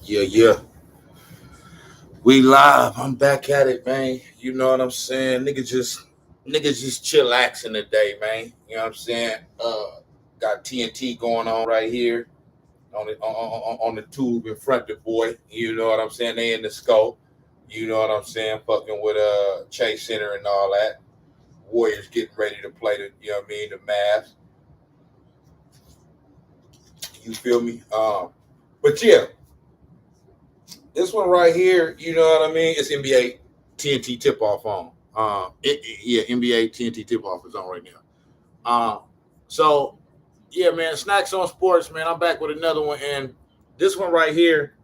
Yeah, yeah. We live. I'm back at it, man. You know what I'm saying? Niggas just chillaxing today, man. You know what I'm saying? Got TNT going on right here on the tube in front of the boy. You know what I'm saying? They in the scope. You know what I'm saying? Fucking with Chase Center and all that. Warriors getting ready to play the the Mavs. You feel me? But yeah, this one right here, you know what I mean? It's NBA TNT tip off on. Yeah, NBA TNT tip off is on right now. So yeah, man, Snacks on Sports, man. I'm back with another one, and this one right here,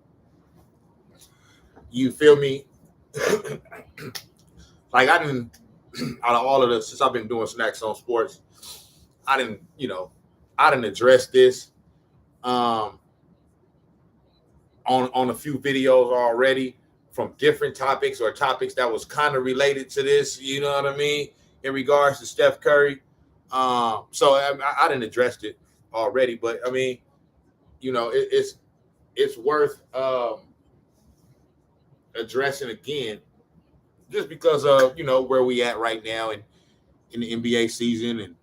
you feel me? Like I didn't, out of all of this, since I've been doing Snacks on Sports, I didn't, I didn't address this um, on a few videos already from different topics or topics that was kind of related to this. You know what I mean? In regards to Steph Curry. So I didn't address it already, but I mean, it's worth addressing again, just because of where we at right now in the NBA season, and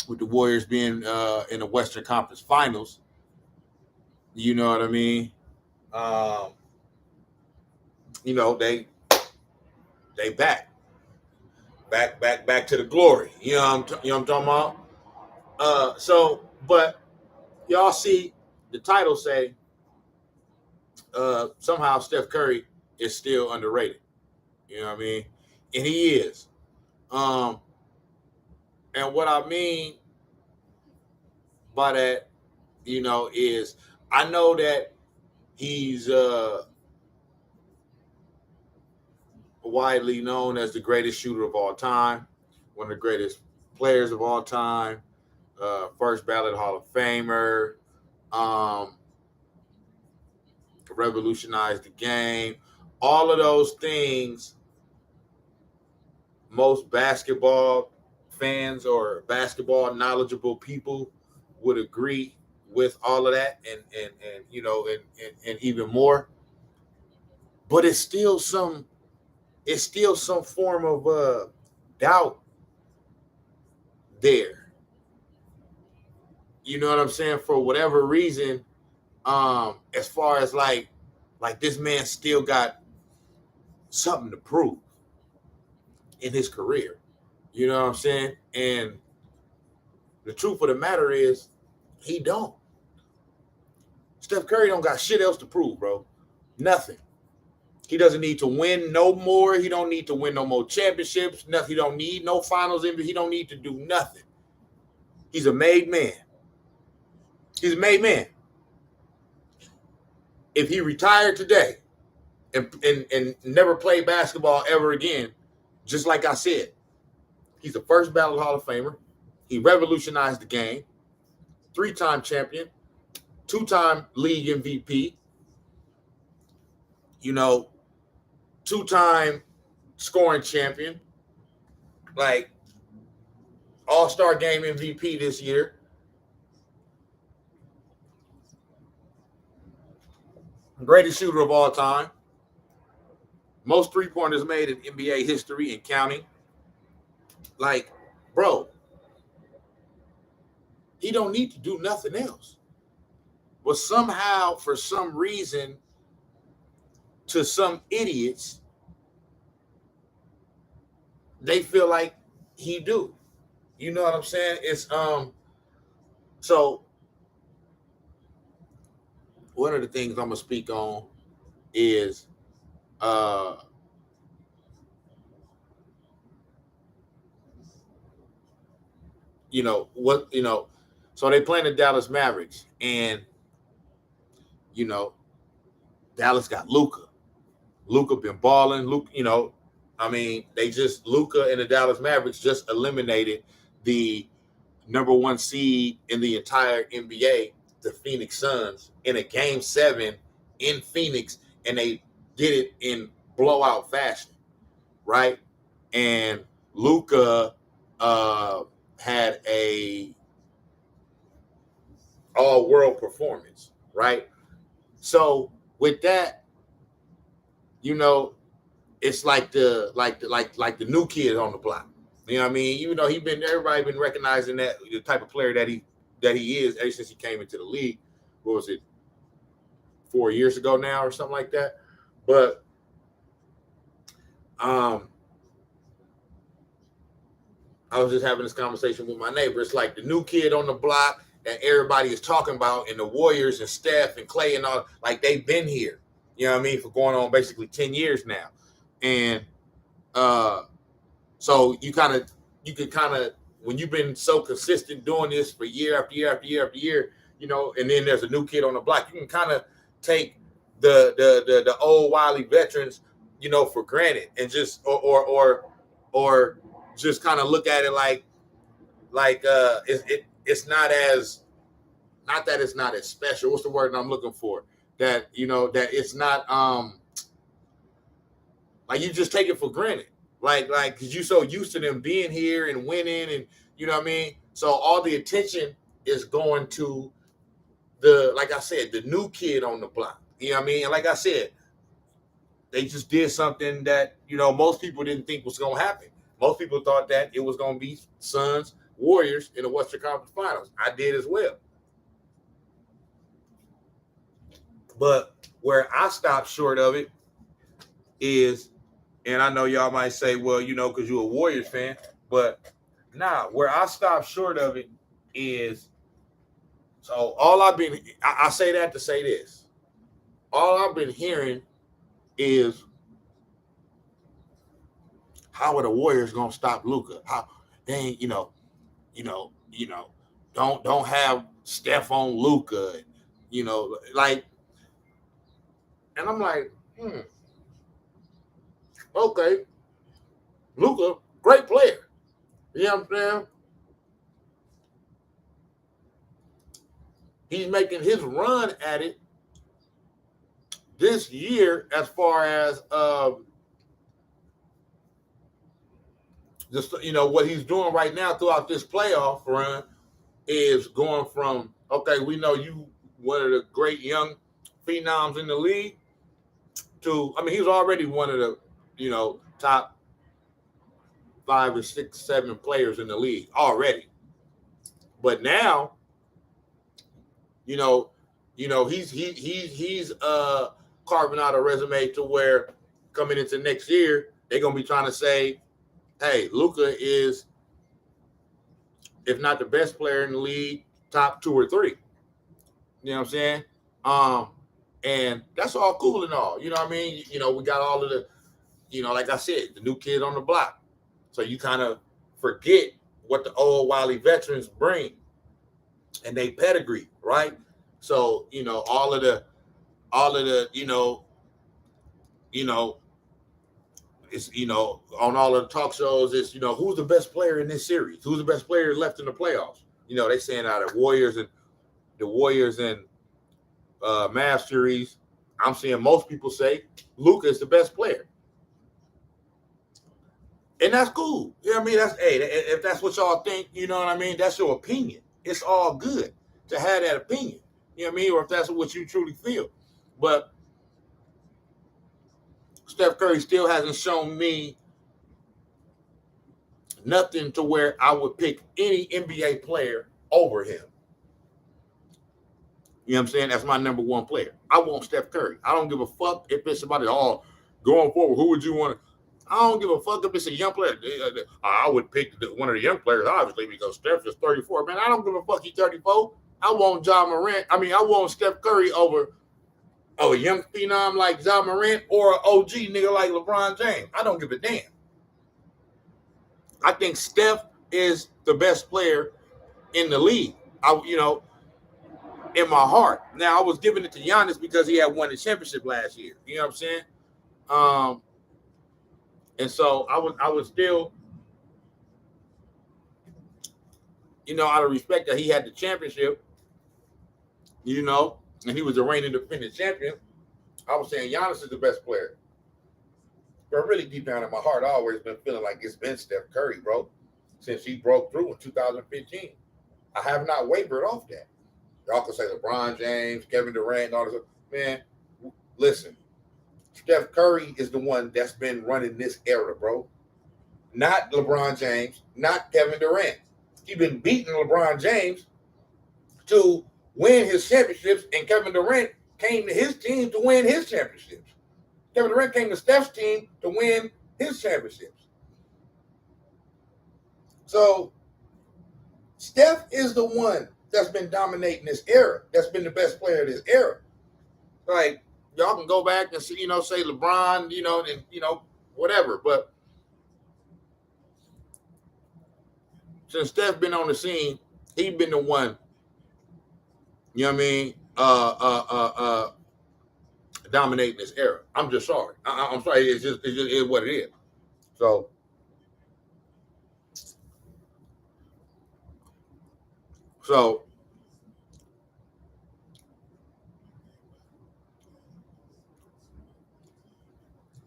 with the Warriors being in the Western Conference Finals. You know what I mean? Um, they back to the glory. I'm talking about. But y'all see the title say somehow Steph Curry is still underrated. You know what I mean? And he is. Um, and what I mean by that, is I know that he's widely known as the greatest shooter of all time, one of the greatest players of all time, first ballot Hall of Famer, um, revolutionized the game. All of those things, most basketball fans or basketball knowledgeable people would agree with all of that, and even more. But it's still some form of doubt there. You know what I'm saying? For whatever reason, as far as like this man still got something to prove in his career. You know what I'm saying? And the truth of the matter is, he don't. Steph Curry don't got shit else to prove, bro. Nothing. He doesn't need to win no more. He don't need to win no more championships. Nothing. He don't need no finals. He don't need to do nothing. He's a made man. He's a made man. If he retired today and never played basketball ever again, just like I said, he's the first ballot Hall of Famer. He revolutionized the game. 3-time champion, 2-time league MVP, 2-time scoring champion, like All-Star game MVP this year. Greatest shooter of all time. Most three-pointers made in NBA history and counting. Like, bro, he don't need to do nothing else. But somehow, for some reason, to some idiots, they feel like he do. You know what I'm saying? It's so one of the things I'm gonna speak on is what so they playing the Dallas Mavericks, and Dallas got Luka. Luka been balling. They just Luka and the Dallas Mavericks just eliminated the number one seed in the entire NBA, the Phoenix Suns, in a game 7 in Phoenix, and they did it in blowout fashion, right? And Luka had a all-world performance, right? So with that, you know, it's like the new kid on the block. You know what I mean? Even though everybody been recognizing that the type of player that he is ever since he came into the league. What was it, 4 years ago now or something like that? But I was just having this conversation with my neighbor. It's like the new kid on the block that everybody is talking about, and the Warriors and Steph and Clay and all, like they've been here. You know what I mean? For going on basically 10 years now. And so you could kind of, when you've been so consistent doing this for year after year after year after year, you know, and then there's a new kid on the block, you can kind of take the old wily veterans, you know, for granted, and just or just kind of look at it like it's not as, not that it's not as special. What's the word I'm looking for? That, you know, that it's not like you just take it for granted. Like because you're so used to them being here and winning, and you know what I mean? So all the attention is going to like I said, the new kid on the block. You know what I mean? And like I said, they just did something that, you know, most people didn't think was going to happen. Most people thought that it was going to be Suns, Warriors in the Western Conference Finals. I did as well. But where I stopped short of it is, and I know y'all might say, well, you know, because you're a Warriors fan, but nah, where I stopped short of it is, so all I've been, I say that to say this. All I've been hearing is, how are the Warriors gonna stop Luka? How they ain't, don't have Steph on Luka, you know, like, and I'm like, okay, Luka, great player. You know what I'm saying? He's making his run at it this year, as far as just, you know, what he's doing right now throughout this playoff run is going from, okay, we know you one of the great young phenoms in the league, to, I mean, he's already one of the, you know, top 5 or 6, 7 players in the league already. But now, you know, he's carving out a resume to where coming into next year, they're gonna be trying to say, hey, Luka is, if not the best player in the league, top 2 or 3. You know what I'm saying? And that's all cool and all. You know what I mean? You know, we got all of the, you know, like I said, the new kid on the block. So you kind of forget what the old wily veterans bring and they pedigree, right? So, you know, all of the, it's, you know, on all of the talk shows, it's, you know, who's the best player in this series? Who's the best player left in the playoffs? You know, they saying out of the Warriors and Mavs series, I'm seeing most people say Luka is the best player. And that's cool. You know what I mean? That's, hey, if that's what y'all think, you know what I mean? That's your opinion. It's all good to have that opinion. You know what I mean? Or if that's what you truly feel. But Steph Curry still hasn't shown me nothing to where I would pick any NBA player over him. You know what I'm saying? That's my number one player. I want Steph Curry. I don't give a fuck if it's somebody all going forward. Who would you want? I don't give a fuck if it's a young player. I would pick one of the young players, obviously, because Steph is 34. Man, I don't give a fuck he's 34. I want Ja Morant. I mean, I want Steph Curry over a young phenom like Ja Morant or an OG nigga like LeBron James. I don't give a damn. I think Steph is the best player in the league. In my heart. Now, I was giving it to Giannis because he had won the championship last year. You know what I'm saying? And so I was still, you know, out of respect that he had the championship, you know, and he was the reigning defending champion, I was saying Giannis is the best player. But really deep down in my heart, I always been feeling like it's been Steph Curry, bro, since he broke through in 2015. I have not wavered off that. Y'all can say LeBron James, Kevin Durant, and all this. Man, listen. Steph Curry is the one that's been running this era, bro. Not LeBron James, not Kevin Durant. He's been beating LeBron James to win his championships, and Kevin Durant came to his team to win his championships. Kevin Durant came to Steph's team to win his championships. So Steph is the one that's been dominating this era. That's been the best player of this era. Like, y'all can go back and see, say LeBron, and whatever. But since Steph been on the scene, he's been the one. You know what I mean? Dominating this era. I'm just sorry. I'm sorry. It's just what it is. So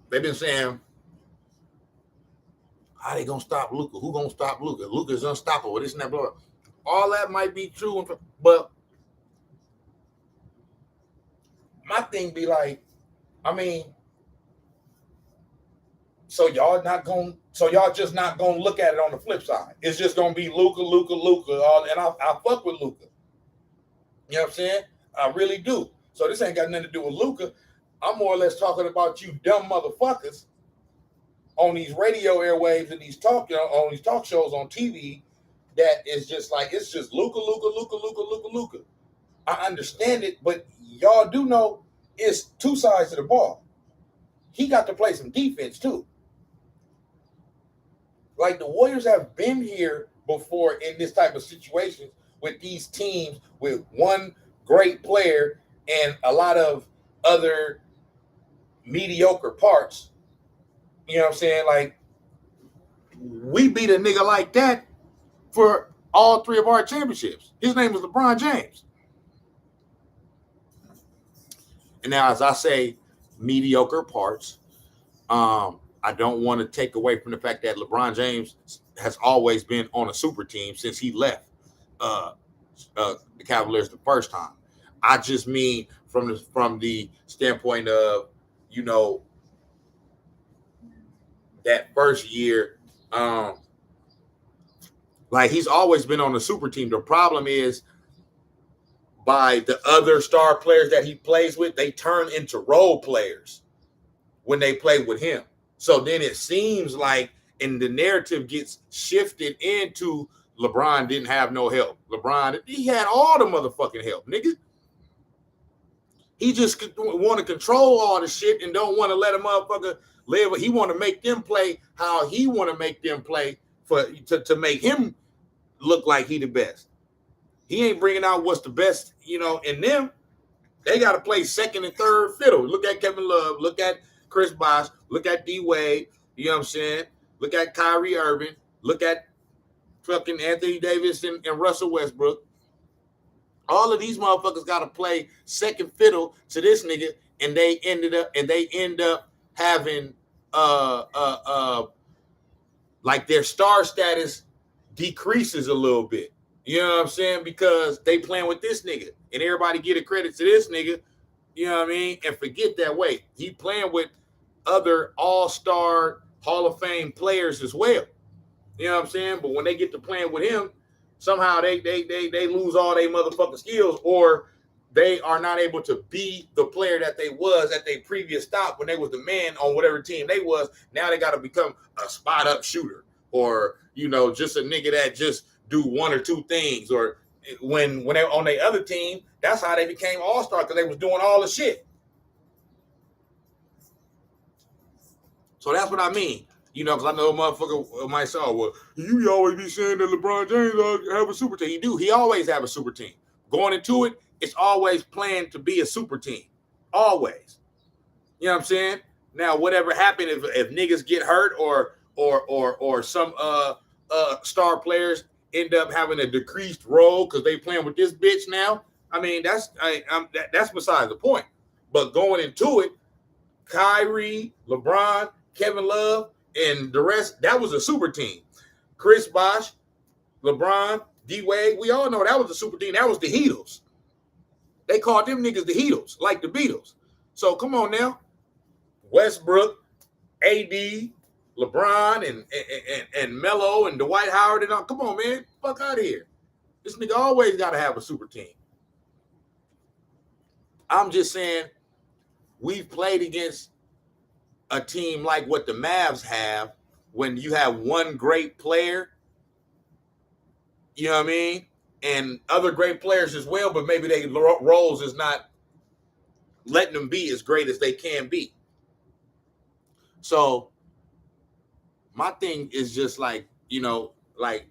they've been saying, how they gonna stop Luka? Who gonna stop Luka? Luka's unstoppable. This and that, blah. All that might be true, but my thing be like, I mean, so y'all just not gonna look at it on the flip side. It's just gonna be Luka, and I fuck with Luka. You know what I'm saying? I really do. So this ain't got nothing to do with Luka. I'm more or less talking about you dumb motherfuckers on these radio airwaves and these talk shows on TV. That is just like, it's just Luka. I understand it, but y'all do know it's two sides of the ball. He got to play some defense too. Like, the Warriors have been here before in this type of situation with these teams with one great player and a lot of other mediocre parts. You know what I'm saying? Like, we beat a nigga like that for all three of our championships. His name was LeBron James. And now, as I say, mediocre parts, I don't want to take away from the fact that LeBron James has always been on a super team since he left the Cavaliers the first time. I just mean from the standpoint of, that first year, like, he's always been on a super team. The problem is, by the other star players that he plays with, they turn into role players when they play with him. So then it seems like, and the narrative gets shifted into LeBron didn't have no help. LeBron, he had all the motherfucking help, nigga. He just want to control all the shit and don't want to let a motherfucker live. He want to make them play how he want to make them play to make him look like he the best. He ain't bringing out what's the best, in them. They got to play second and third fiddle. Look at Kevin Love. Look at Chris Bosh. Look at D Wade. You know what I'm saying? Look at Kyrie Irving. Look at fucking Anthony Davis and Russell Westbrook. All of these motherfuckers got to play second fiddle to this nigga, and they end up having like, their star status decreases a little bit. You know what I'm saying? Because they playing with this nigga, and everybody get a credit to this nigga. You know what I mean? And forget that way. He playing with other all-star Hall of Fame players as well. You know what I'm saying? But when they get to playing with him, somehow they lose all their motherfucking skills, or they are not able to be the player that they was at their previous stop when they was the man on whatever team they was. Now they got to become a spot-up shooter, or, just a nigga that just do one or two things. Or when they were on their other team, that's how they became all-star, because they was doing all the shit. So that's what I mean. Because I know a motherfucker might say, well, you always be saying that LeBron James have a super team. He always have a super team. Going into it, it's always planned to be a super team. Always. You know what I'm saying? Now, whatever happened, if niggas get hurt or some star players end up having a decreased role because they playing with this bitch now, I mean, that's besides the point. But going into it, Kyrie, LeBron, Kevin Love, and the rest, that was a super team. Chris Bosh, LeBron, D Wade, we all know that was a super team. That was the Heatles. They called them niggas the Heatles, like the Beatles. So come on now. Westbrook, AD, LeBron, and Melo and Dwight Howard and all. Come on, man. Fuck out of here. This nigga always got to have a super team. I'm just saying, we've played against a team like what the Mavs have when you have one great player, you know what I mean? And other great players as well, but maybe their roles is not letting them be as great as they can be. So my thing is just like, you know, like,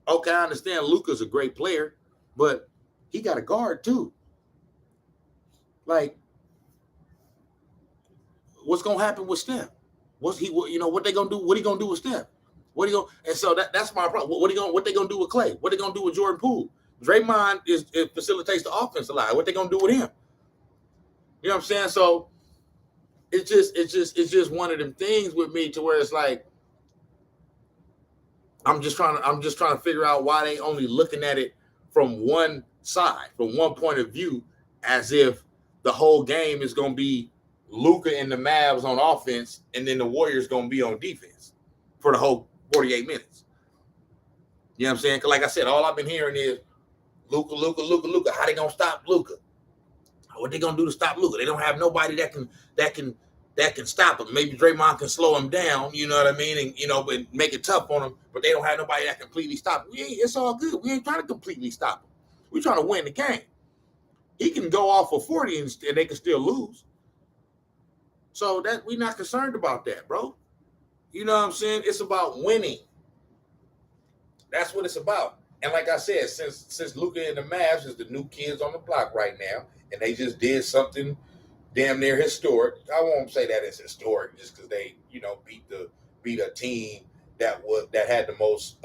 okay, I understand Luka's a great player, but he got a guard too. Like, what's gonna happen with Steph? What they gonna do? What he gonna do with Steph? What he gonna? And so that's my problem. What they gonna do with Clay? What they gonna do with Jordan Poole? Draymond it facilitates the offense a lot. What they gonna do with him? You know what I'm saying? So it's just one of them things with me to where it's like I'm just trying to figure out why they only looking at it from one side, from one point of view, as if the whole game is gonna be Luka and the Mavs on offense, and then the Warriors gonna be on defense for the whole 48 minutes. You know what I'm saying? Because like I said, all I've been hearing is Luka. How they gonna stop Luka? What they gonna do to stop Luka? They don't have nobody that can stop him. Maybe Draymond can slow him down. You know what I mean? And but make it tough on him. But they don't have nobody that completely stop him. It's all good. We ain't trying to completely stop him. We're trying to win the game. He can go off for 40 and they can still lose. So that we're not concerned about that, bro. You know what I'm saying? It's about winning. That's what it's about. And like I said, since Luka and the Mavs is the new kids on the block right now, and they just did something damn near historic. I won't say that it's historic just because they, beat a team that had the most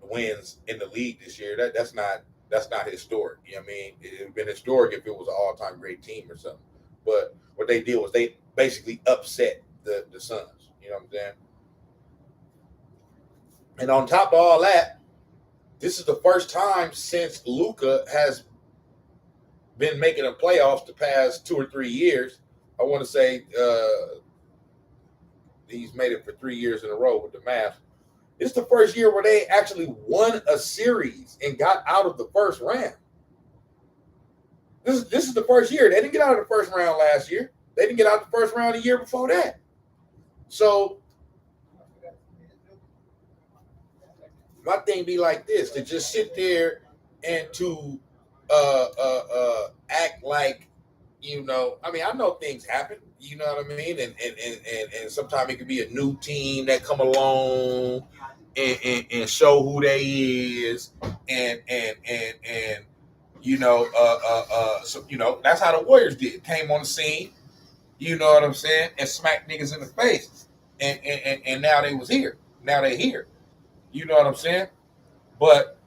wins in the league this year. That's not historic. You know what I mean? It would have been historic if it was an all-time great team or something. But what they did was they basically upset the Suns. You know what I'm saying? And on top of all that, this is the first time since Luka has been making the playoffs the past 2 or 3 years. I want to say he's made it for 3 years in a row with the Mavs. It's the first year where they actually won a series and got out of the first round. This is the first year. They didn't get out of the first round last year. They didn't get out of the first round the year before that. So my thing be like this, to just sit there and to act like, I mean, I know things happen, you know what I mean? And sometimes it could be a new team that come along and show who they is and so that's how the Warriors did. Came on the scene, you know what I'm saying, and smacked niggas in the face. And now they was here. Now they here. You know what I'm saying? But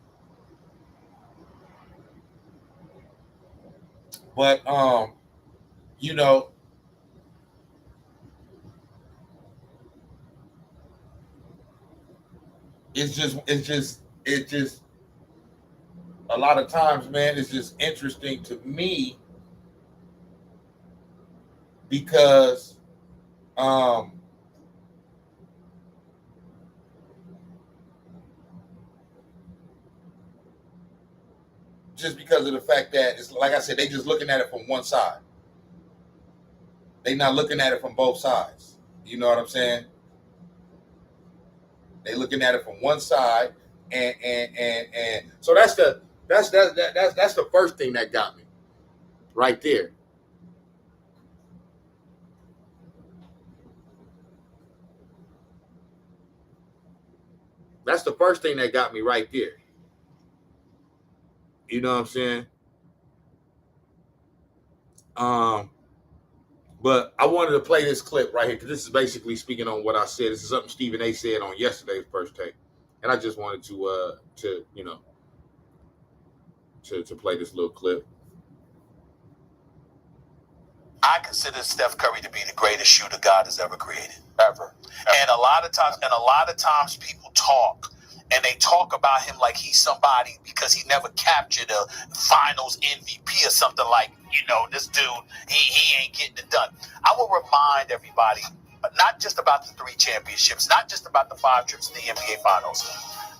it's just a lot of times, man, it's just interesting to me because just because of the fact that it's like I said, they just looking at it from one side. They not looking at it from both sides. You know what I'm saying? They looking at it from one side, and so that's the first thing that got me right there. That's the first thing that got me right there. You know what I'm saying? But I wanted to play this clip right here because this is basically speaking on what I said. This is something Stephen A. said on yesterday's First Take, and I just wanted to play this little clip. I consider Steph Curry to be the greatest shooter God has ever created, ever. And a lot of times people talk and they talk about him like he's somebody because he never captured a finals MVP or something like, this dude, he ain't getting it done. I will remind everybody, not just about the 3 championships, not just about the 5 trips to the NBA Finals.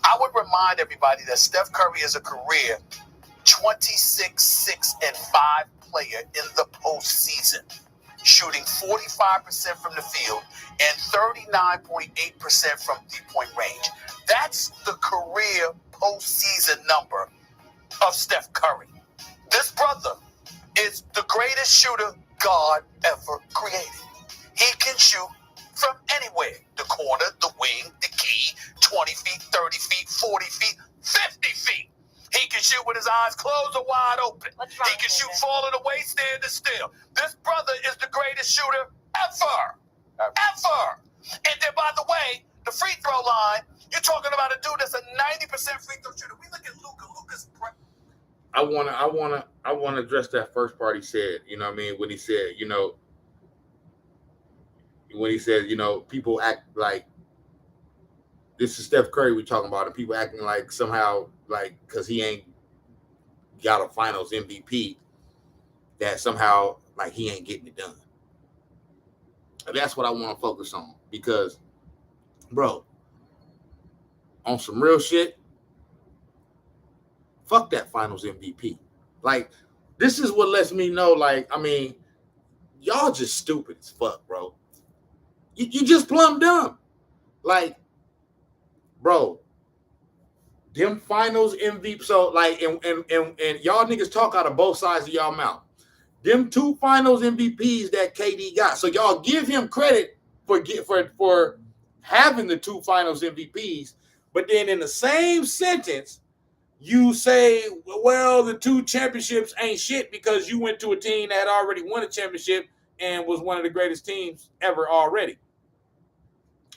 I would remind everybody that Steph Curry is a career 26-6-5 player in the postseason, shooting 45% from the field and 39.8% from three-point range. That's the career postseason number of Steph Curry. This brother is the greatest shooter God ever created. He can shoot from anywhere. The corner, the wing, the key, 20 feet, 30 feet, 40 feet, 50 feet. He can shoot with his eyes closed or wide open. He can shoot falling away, standing still. This brother is the greatest shooter ever. Ever. And then, by the way, the free throw line, you're talking about a dude that's a 90% free throw shooter. We look at Luka. Luka's... I wanna address that first part he said, you know what I mean? When he said, people act like this is Steph Curry we're talking about, and people acting like somehow, like, because he ain't got a finals MVP, that somehow, like, he ain't getting it done. And that's what I want to focus on, because, bro, on some real shit, fuck that finals MVP. Like, this is what lets me know, like, I mean, y'all just stupid as fuck, bro. You just plumb dumb. Like, bro, them finals MVP. So, like, and y'all niggas talk out of both sides of y'all mouth. Them 2 finals MVPs that KD got. So y'all give him credit for having the 2 finals MVPs, but then in the same sentence, you say, well, the 2 championships ain't shit because you went to a team that had already won a championship and was one of the greatest teams ever already.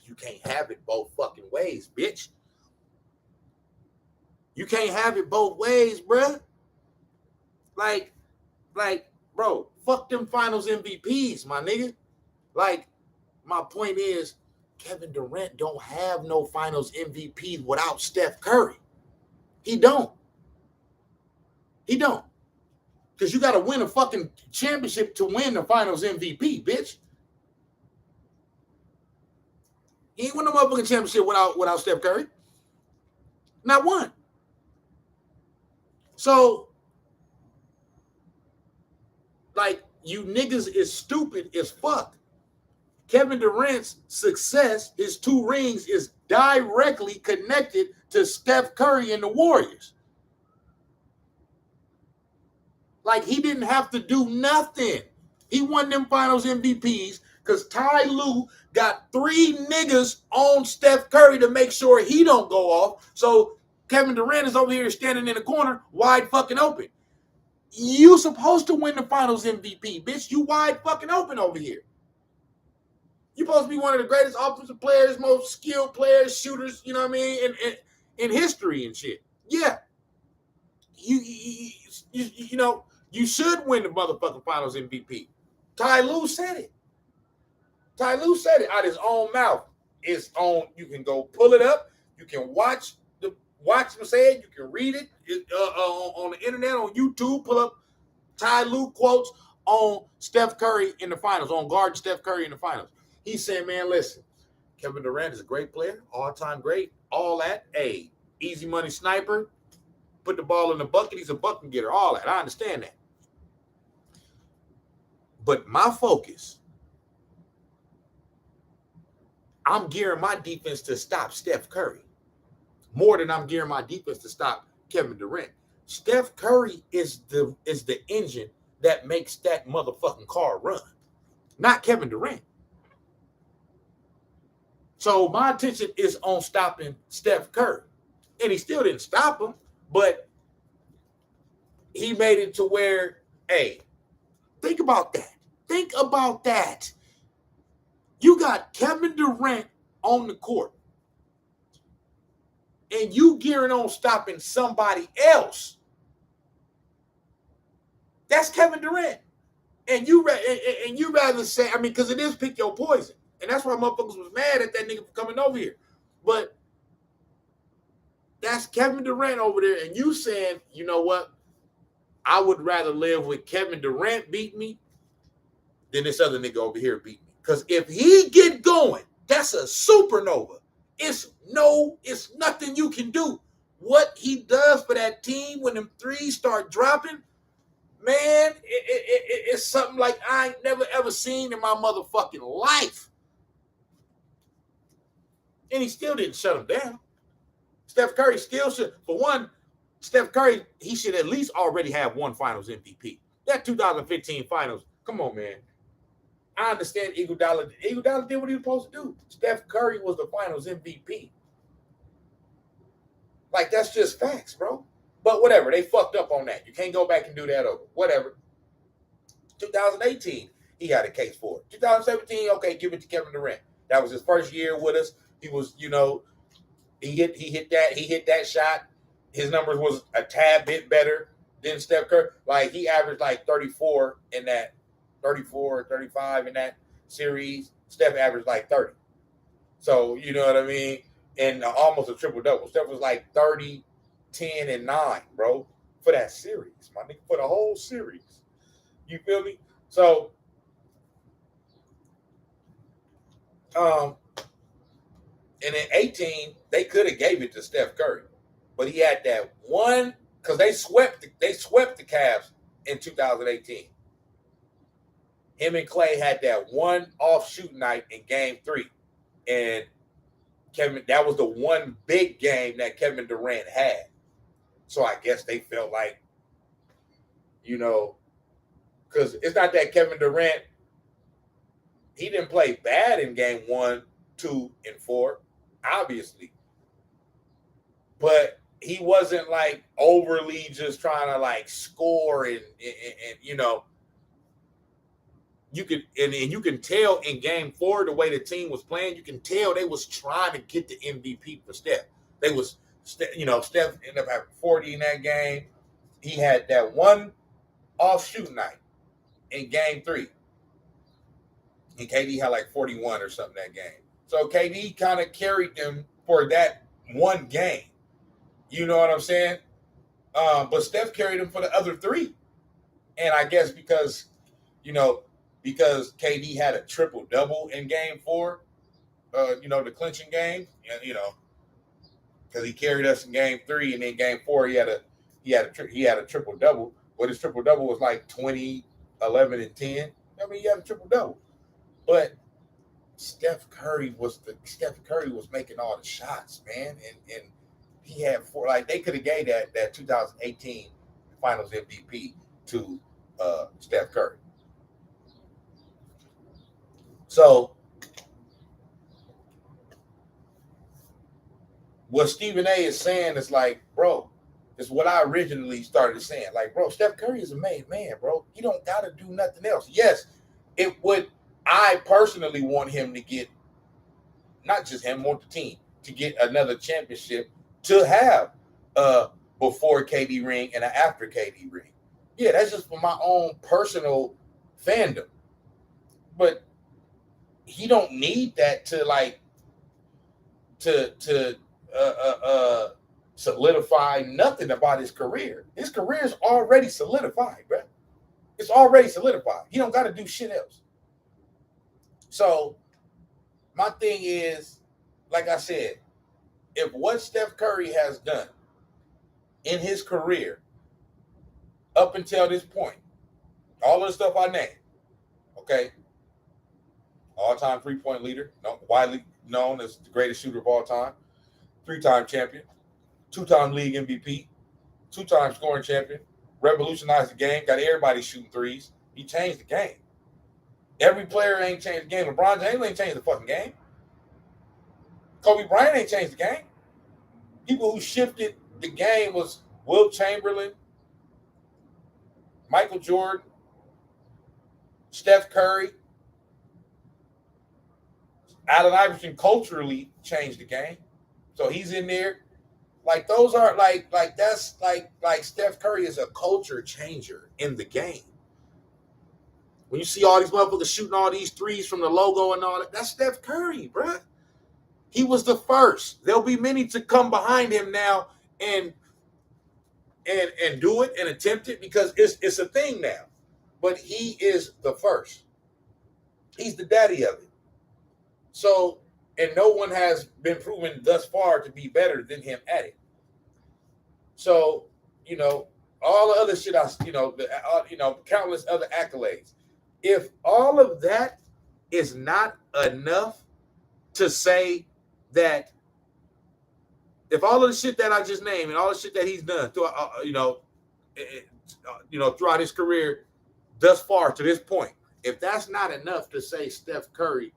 You can't have it both fucking ways, bitch. You can't have it both ways, bruh. Like, bro, fuck them finals MVPs, my nigga. Like, my point is, Kevin Durant don't have no finals MVP without Steph Curry. He don't. Because you got to win a fucking championship to win the finals MVP, bitch. He ain't win no motherfucking championship without Steph Curry. Not one. So, like, you niggas is stupid as fuck. Kevin Durant's success, his 2 rings, is directly connected to Steph Curry and the Warriors. Like, he didn't have to do nothing. He won them finals MVPs because Ty Lue got 3 niggas on Steph Curry to make sure he don't go off. So Kevin Durant is over here standing in the corner, wide fucking open. You supposed to win the finals MVP, bitch. You wide fucking open over here. You're supposed to be one of the greatest offensive players, most skilled players, shooters, you know what I mean, in history and shit. Yeah. You know, you should win the motherfucking finals MVP. Ty Lue said it. Ty Lue said it out his own mouth. It's on. You can go pull it up. You can watch him say it. You can read it on the internet, on YouTube. Pull up Ty Lue quotes on Steph Curry in the finals, on guarding Steph Curry in the finals. He said, man, listen, Kevin Durant is a great player, all-time great, all that. Hey, easy money sniper, put the ball in the bucket. He's a bucket getter, all that. I understand that. But my focus, I'm gearing my defense to stop Steph Curry more than I'm gearing my defense to stop Kevin Durant. Steph Curry is the engine that makes that motherfucking car run, not Kevin Durant. So my attention is on stopping Steph Curry. And he still didn't stop him, but he made it to where, hey, think about that. Think about that. You got Kevin Durant on the court, and you gearing on stopping somebody else. That's Kevin Durant. And you rather say, I mean, because it is pick your poison. And that's why motherfuckers was mad at that nigga for coming over here. But That's Kevin Durant over there, and you saying, you know what? I would rather live with Kevin Durant beat me than this other nigga over here beat me. Because if he get going, that's a supernova. It's nothing you can do. What he does for that team when them threes start dropping, man, it's something like I ain't never ever seen in my motherfucking life. And he still didn't shut him down. Steph Curry still should. For one, Steph Curry, he should at least already have one Finals MVP. That 2015 Finals, come on, man. I understand Iguodala. Iguodala did what he was supposed to do. Steph Curry was the Finals MVP. Like, that's just facts, bro. But whatever, they fucked up on that. You can't go back and do that over. Whatever. 2018, he had a case for it. 2017, okay, give it to Kevin Durant. That was his first year with us. He was, you know, he hit that shot. His numbers was a tad bit better than Steph Curry. Like, he averaged like 34 in that, 34 or 35 in that series. Steph averaged like 30. So, you know what I mean? And almost a triple-double. Steph was like 30, 10, and 9, bro, for that series, my nigga, for the whole series. You feel me? So, and in 18, they could have gave it to Steph Curry. But he had that one, because they swept the Cavs in 2018. Him and Clay had that one off shoot night in game 3. And that was the one big game that Kevin Durant had. So I guess they felt like, you know, because it's not that Kevin Durant, he didn't play bad in game 1, 2, and 4, obviously. But he wasn't like overly just trying to like score and you know, you can tell in game 4 the way the team was playing, you can tell they was trying to get the MVP for Steph. They was, you know, Steph ended up having 40 in that game. He had that one off shoot night in game 3. And KD had like 41 or something that game. So KD kind of carried them for that one game. You know what I'm saying? But Steph carried him for the other 3. And I guess because KD had a triple-double in game 4, you know, the clinching game, and, you know, because he carried us in game 3, and then game 4 he had a triple-double. But his triple-double was like 20, 11, and 10. I mean, he had a triple-double. But Steph Curry was making all the shots, man, and he had 4. Like, they could have gave that 2018 Finals MVP to Steph Curry. So what Stephen A is saying is like, bro, it's what I originally started saying. Like, bro, Steph Curry is a made man, bro. He don't gotta do nothing else. Yes, it would. I personally want him to get, not just him, want the team to get another championship, to have before KD ring and an after KD ring. Yeah, that's just for my own personal fandom. But he don't need that to like to solidify nothing about his career. His career is already solidified, bro. It's already solidified. He don't got to do shit else. So my thing is, like I said, if what Steph Curry has done in his career up until this point, all of the stuff I named, okay, all-time three-point leader, widely known as the greatest shooter of all time, 3-time champion, 2-time league MVP, 2-time scoring champion, revolutionized the game, got everybody shooting threes. He changed the game. Every player ain't changed the game. LeBron James ain't changed the fucking game. Kobe Bryant ain't changed the game. People who shifted the game was Wilt Chamberlain, Michael Jordan, Steph Curry. Allen Iverson culturally changed the game. So he's in there. Like, those are like that's like Steph Curry is a culture changer in the game. When you see all these motherfuckers shooting all these threes from the logo and all that, that's Steph Curry, bruh. He was the first. There'll be many to come behind him now and do it and attempt it because it's a thing now. But he is the first. He's the daddy of it. So, and no one has been proven thus far to be better than him at it. So, all the other shit, countless other accolades. If all of that is not enough to say that, if all of the shit that I just named and all the shit that he's done throughout, throughout his career thus far to this point, if that's not enough to say Steph Curry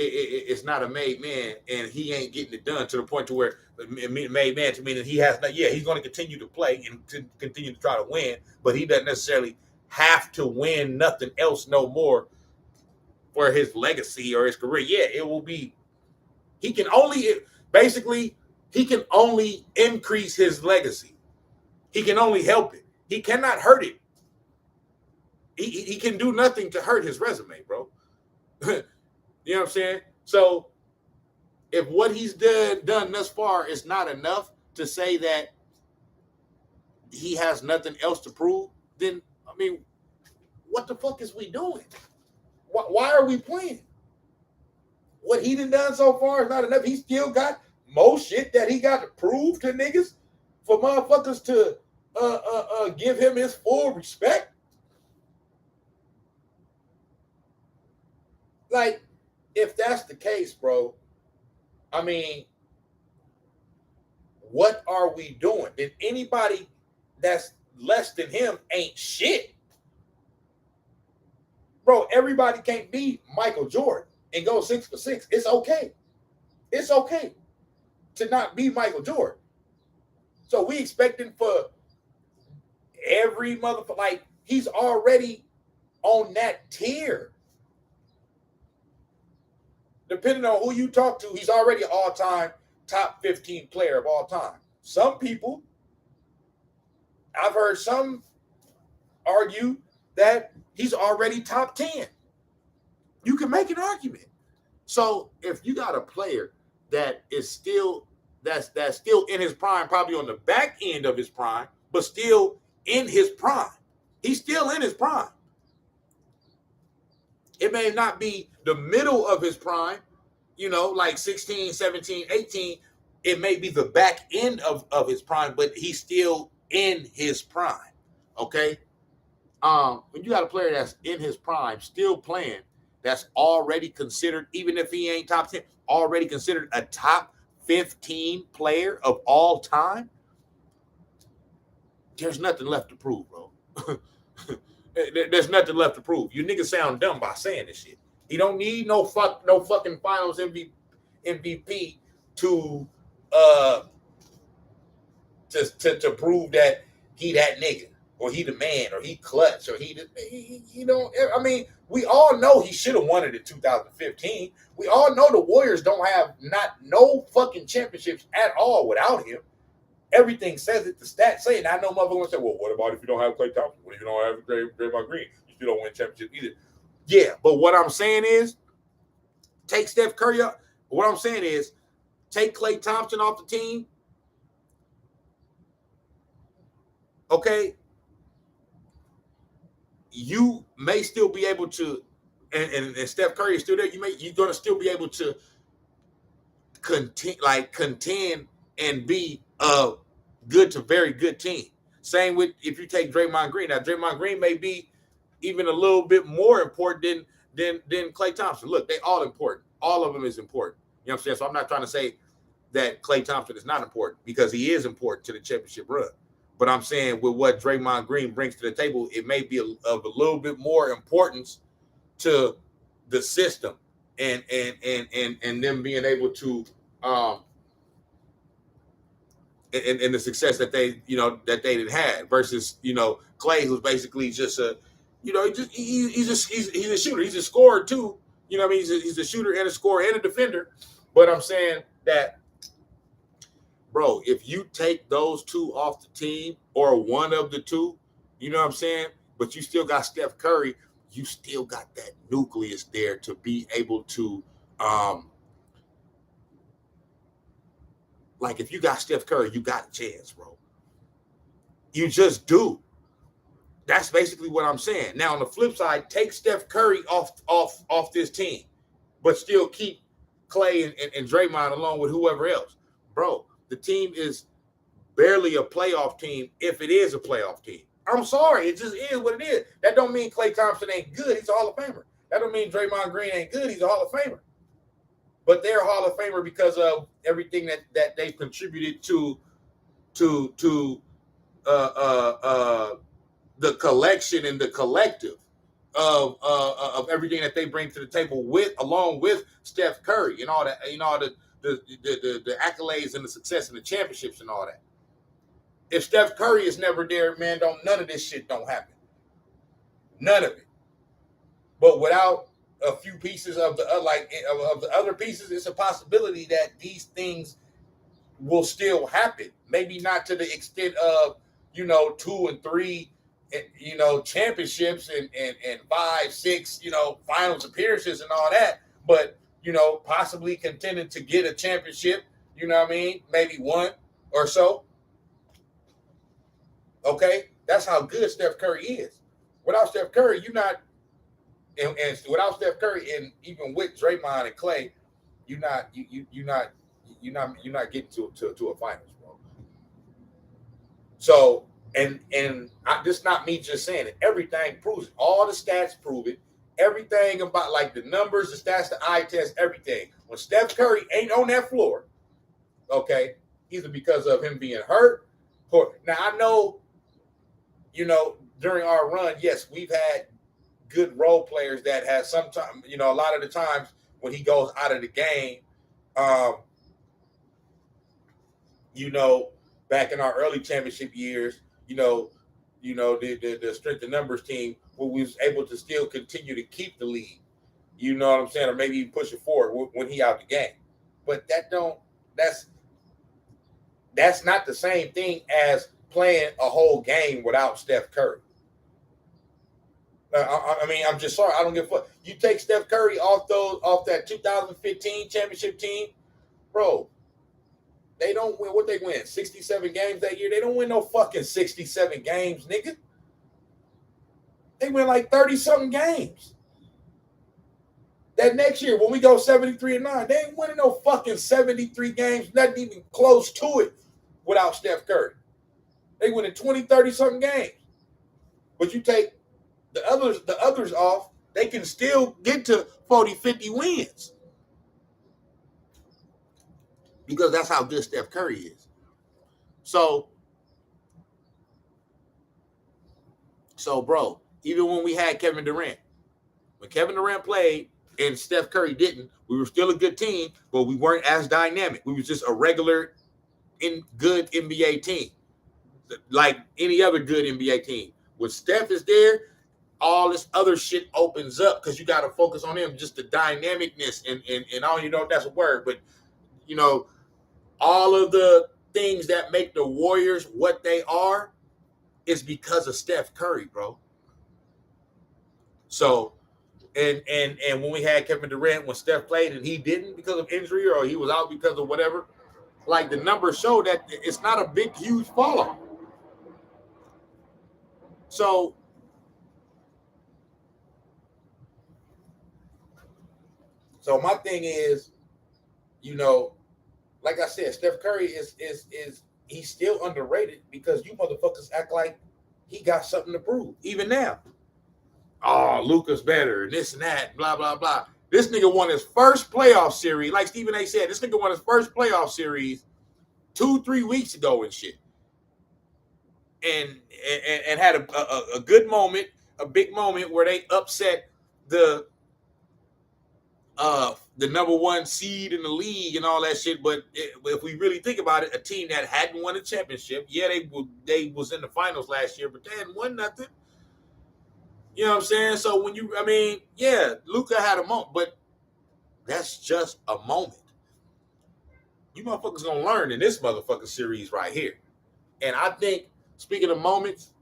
it's not a made man and he ain't getting it done, to the point to where made man to mean that he has not. Yeah, he's going to continue to play and to continue to try to win, but he doesn't necessarily have to win nothing else no more for his legacy or his career. Yeah, it will be. He can only increase his legacy. He can only help it. He cannot hurt it. He can do nothing to hurt his resume, bro. You know what I'm saying? So if what he's done thus far is not enough to say that he has nothing else to prove, then, I mean, what the fuck is we doing? Why are we playing? What he done so far is not enough. He still got more shit that he got to prove to niggas for motherfuckers to give him his full respect. Like, if that's the case, bro, I mean, what are we doing? Then anybody that's less than him ain't shit. Bro, everybody can't be Michael Jordan and go 6 for 6. It's okay. It's okay to not be Michael Jordan. So we expecting for every motherfucker, like, he's already on that tier. Depending on who you talk to, he's already an all-time top 15 player of all time. Some people, I've heard some argue that he's already top 10. You can make an argument. So if you got a player that is still that's still in his prime, probably on the back end of his prime, but still in his prime. He's still in his prime. It may not be the middle of his prime, like 16, 17, 18. It may be the back end of his prime, but he's still in his prime. Okay? When you got a player that's in his prime, still playing, that's already considered, even if he ain't top 10, already considered a top 15 player of all time, there's nothing left to prove, bro. There's nothing left to prove. You niggas sound dumb by saying this shit. He don't need no fucking finals MVP to prove that he that nigga, or he the man, or he clutch, or I mean, we all know he should have won it in 2015. We all know the Warriors don't have no fucking championships at all without him. Everything says it. The stats say it. I know motherfuckers say, well, what about if you don't have Klay Thompson? What if you don't have Draymond Green? You still don't win championships either. Yeah, but what I'm saying is, take Steph Curry up. What I'm saying is, take Klay Thompson off the team. Okay, you may still be able to, and Steph Curry is still there. You're gonna still be able to contend and be a good to very good team. Same with if you take Draymond Green. Now, Draymond Green may be even a little bit more important than Klay Thompson. Look, they all important. All of them is important. You know what I'm saying? So I'm not trying to say that Klay Thompson is not important, because he is important to the championship run. But I'm saying with what Draymond Green brings to the table, it may be of a little bit more importance to the system and them being able to and the success that they didn't have versus Klay, who's basically just a he's a shooter, he's a scorer too. You know what I mean? He's a shooter and a scorer and a defender. But I'm saying that, bro, if you take those two off the team, or one of the two, you know what I'm saying? But you still got Steph Curry, you still got that nucleus there to be able to like if you got Steph Curry, you got a chance, bro. You just do. That's basically what I'm saying. Now on the flip side, take Steph Curry off this team, but still keep Clay and Draymond along with whoever else. Bro, the team is barely a playoff team if it is a playoff team. I'm sorry, it just is what it is. That don't mean Klay Thompson ain't good. He's a Hall of Famer. That don't mean Draymond Green ain't good. He's a Hall of Famer. But they're a Hall of Famer because of everything that they've contributed to the collection and the collective of everything that they bring to the table along with Steph Curry and all that, the accolades and the success and the championships and all that. If Steph Curry is never there, man, none of this shit don't happen. None of it. But without a few pieces of the other pieces, it's a possibility that these things will still happen. Maybe not to the extent of 2 and 3 championships and 5, 6 finals appearances and all that, but possibly contending to get a championship, maybe one or so. Okay, that's how good Steph Curry is. Without Steph Curry, you're not, and without Steph Curry, and even with Draymond and Clay, you're not getting to a finals, bro. So, this not me just saying it. Everything proves it. All the stats prove it. Everything about like the numbers, the stats, the eye test, everything. When Steph Curry ain't on that floor, okay, either because of him being hurt, or now I know. During our run, yes, we've had good role players that have sometimes, a lot of the times when he goes out of the game, back in our early championship years, the strength of numbers team, where we was able to still continue to keep the lead, you know what I'm saying, or maybe even push it forward when he out the game. But that's not the same thing as playing a whole game without Steph Curry. I'm just sorry. I don't give a fuck. You take Steph Curry off that 2015 championship team, bro. They don't win. What they win? 67 games that year. They don't win no fucking 67 games, nigga. They win like 30-something games. That next year, when we go 73-9, they ain't winning no fucking 73 games, nothing even close to it without Steph Curry. They winning 20, 30-something games. But you take the others off, they can still get to 40, 50 wins. Because that's how good Steph Curry is. So bro, even when we had Kevin Durant, when Kevin Durant played and Steph Curry didn't, we were still a good team, but we weren't as dynamic. We was just a regular good NBA team, like any other good NBA team. When Steph is there, all this other shit opens up because you got to focus on him, just the dynamicness and I don't even know if that's a word, but all of the things that make the Warriors what they are is because of Steph Curry, bro. So, and when we had Kevin Durant, when Steph played and he didn't because of injury or he was out because of whatever, like the numbers show that it's not a big, huge fall off. So my thing is, like I said, Steph Curry is he's still underrated because you motherfuckers act like he got something to prove, even now. Oh, Luka's better, and this and that, blah, blah, blah. This nigga won his first playoff series. Like Stephen A. said, this nigga won his first playoff series 2-3 weeks ago and shit. And had a good moment, a big moment where they upset the number one seed in the league and all that shit. But if we really think about it, a team that hadn't won a championship, yeah, they was in the finals last year, but they hadn't won nothing. You know what I'm saying? So when Luka had a moment, but that's just a moment. You motherfuckers gonna learn in this motherfucking series right here. And I think, speaking of moments,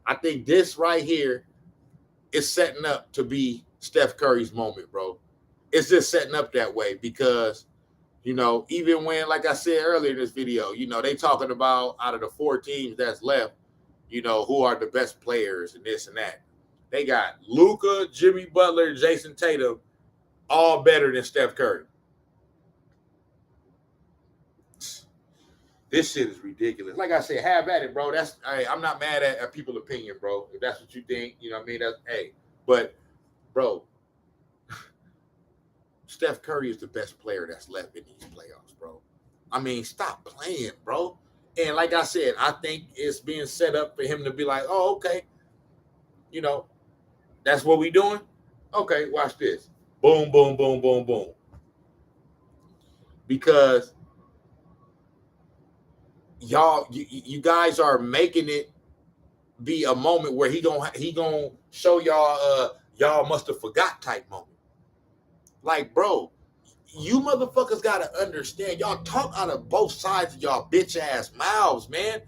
I think this right here is setting up to be Steph Curry's moment, bro. It's just setting up that way because, You know, even when, like I said earlier in this video, you know, they talking about out of the 4 teams that's left, you know, who are the best players and this and that. They got Luka, Jimmy Butler, Jason Tatum, all better than Steph Curry. This shit is ridiculous. Like I said, have at it, bro. That's I'm not mad at people's opinion, bro. If that's what you think, you know what I mean? That's but bro, Steph Curry is the best player that's left in these playoffs, bro. I mean, stop playing, bro. And like I said, I think it's being set up for him to be like, oh, okay, you know, that's what we doing? Okay, watch this. Boom, boom, boom, boom, boom. Because y'all, you guys are making it be a moment where he gonna show y'all y'all must have forgot type moment. Like, bro, you motherfuckers gotta understand. Y'all talk out of both sides of y'all bitch ass mouths, man.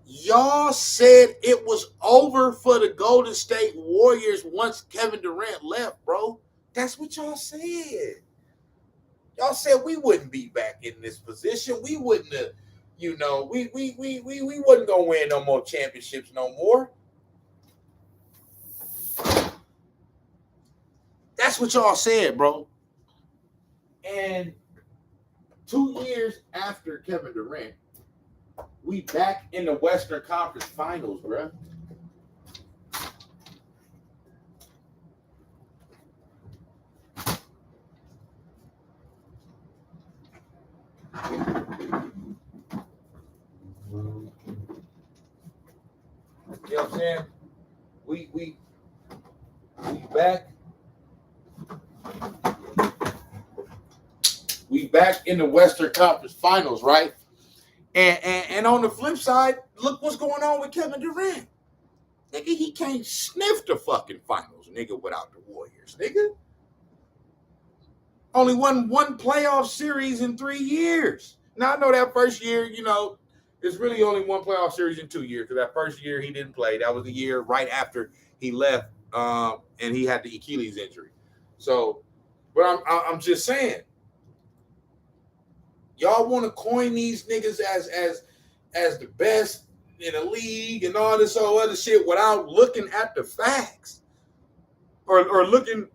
Y'all said it was over for the Golden State Warriors once Kevin Durant left, bro. That's what y'all said. Y'all said we wouldn't be back in this position. We wouldn't have, you know, we wasn't gonna win no more championships no more. That's what y'all said, bro. And 2 years after Kevin Durant, we back in the Western Conference Finals, bro. You know what I'm saying? We back. We back in the Western Conference Finals, right? And on the flip side, look what's going on with Kevin Durant. Nigga, he can't sniff the fucking finals, nigga, without the Warriors, nigga. Only won one playoff series in 3 years. Now, I know that first year, you know, there's really only one playoff series in 2 years because that first year he didn't play. That was the year right after he left and he had the Achilles injury. So, but I'm just saying, y'all want to coin these niggas as the best in the league and all this whole other shit without looking at the facts or looking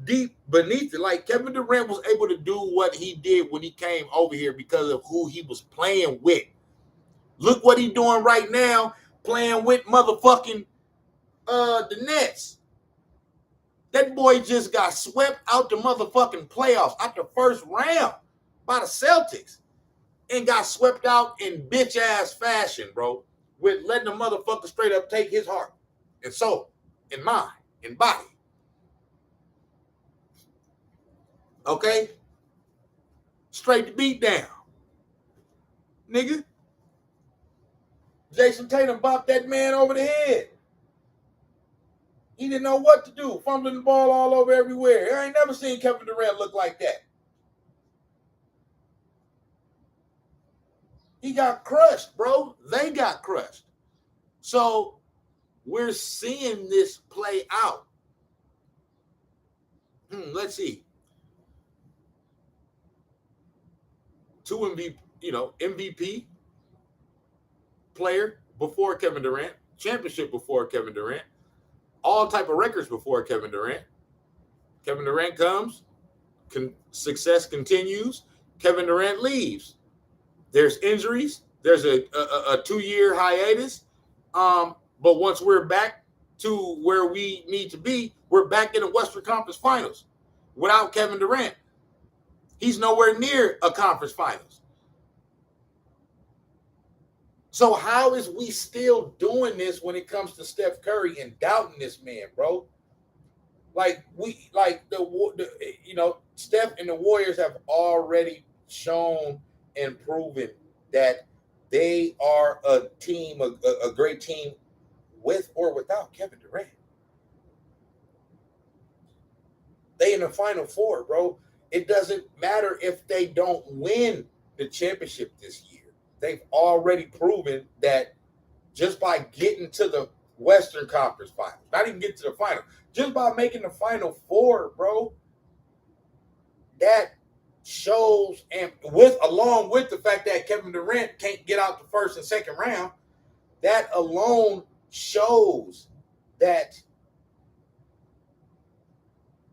deep beneath it. Like, Kevin Durant was able to do what he did when he came over here because of who he was playing with. Look what he's doing right now, playing with motherfucking the Nets. That boy just got swept out the motherfucking playoffs, out the first round by the Celtics, and got swept out in bitch ass fashion, bro, with letting the motherfucker straight up take his heart and soul and mind and body. Okay? Straight to beat down. Nigga. Jason Tatum bopped that man over the head. He didn't know what to do, fumbling the ball all over everywhere. I ain't never seen Kevin Durant look like that. He got crushed, bro. They got crushed. So we're seeing this play out. Let's see. 2 MVP player before Kevin Durant, championship before Kevin Durant, all type of records before Kevin Durant. Kevin Durant comes, success continues. Kevin Durant leaves. There's injuries. There's a 2-year hiatus. But once we're back to where we need to be, we're back in the Western Conference Finals without Kevin Durant. He's nowhere near a conference finals. So how is we still doing this when it comes to Steph Curry and doubting this man, bro? Like Steph and the Warriors have already shown and proven that they are a team, a great team with or without Kevin Durant. They in the Final Four, bro. It doesn't matter if they don't win the championship this year. They've already proven that just by getting to the Western Conference Finals, not even get to the final, just by making the Final Four, bro, that shows, and along with the fact that Kevin Durant can't get out the first and second round, that alone shows that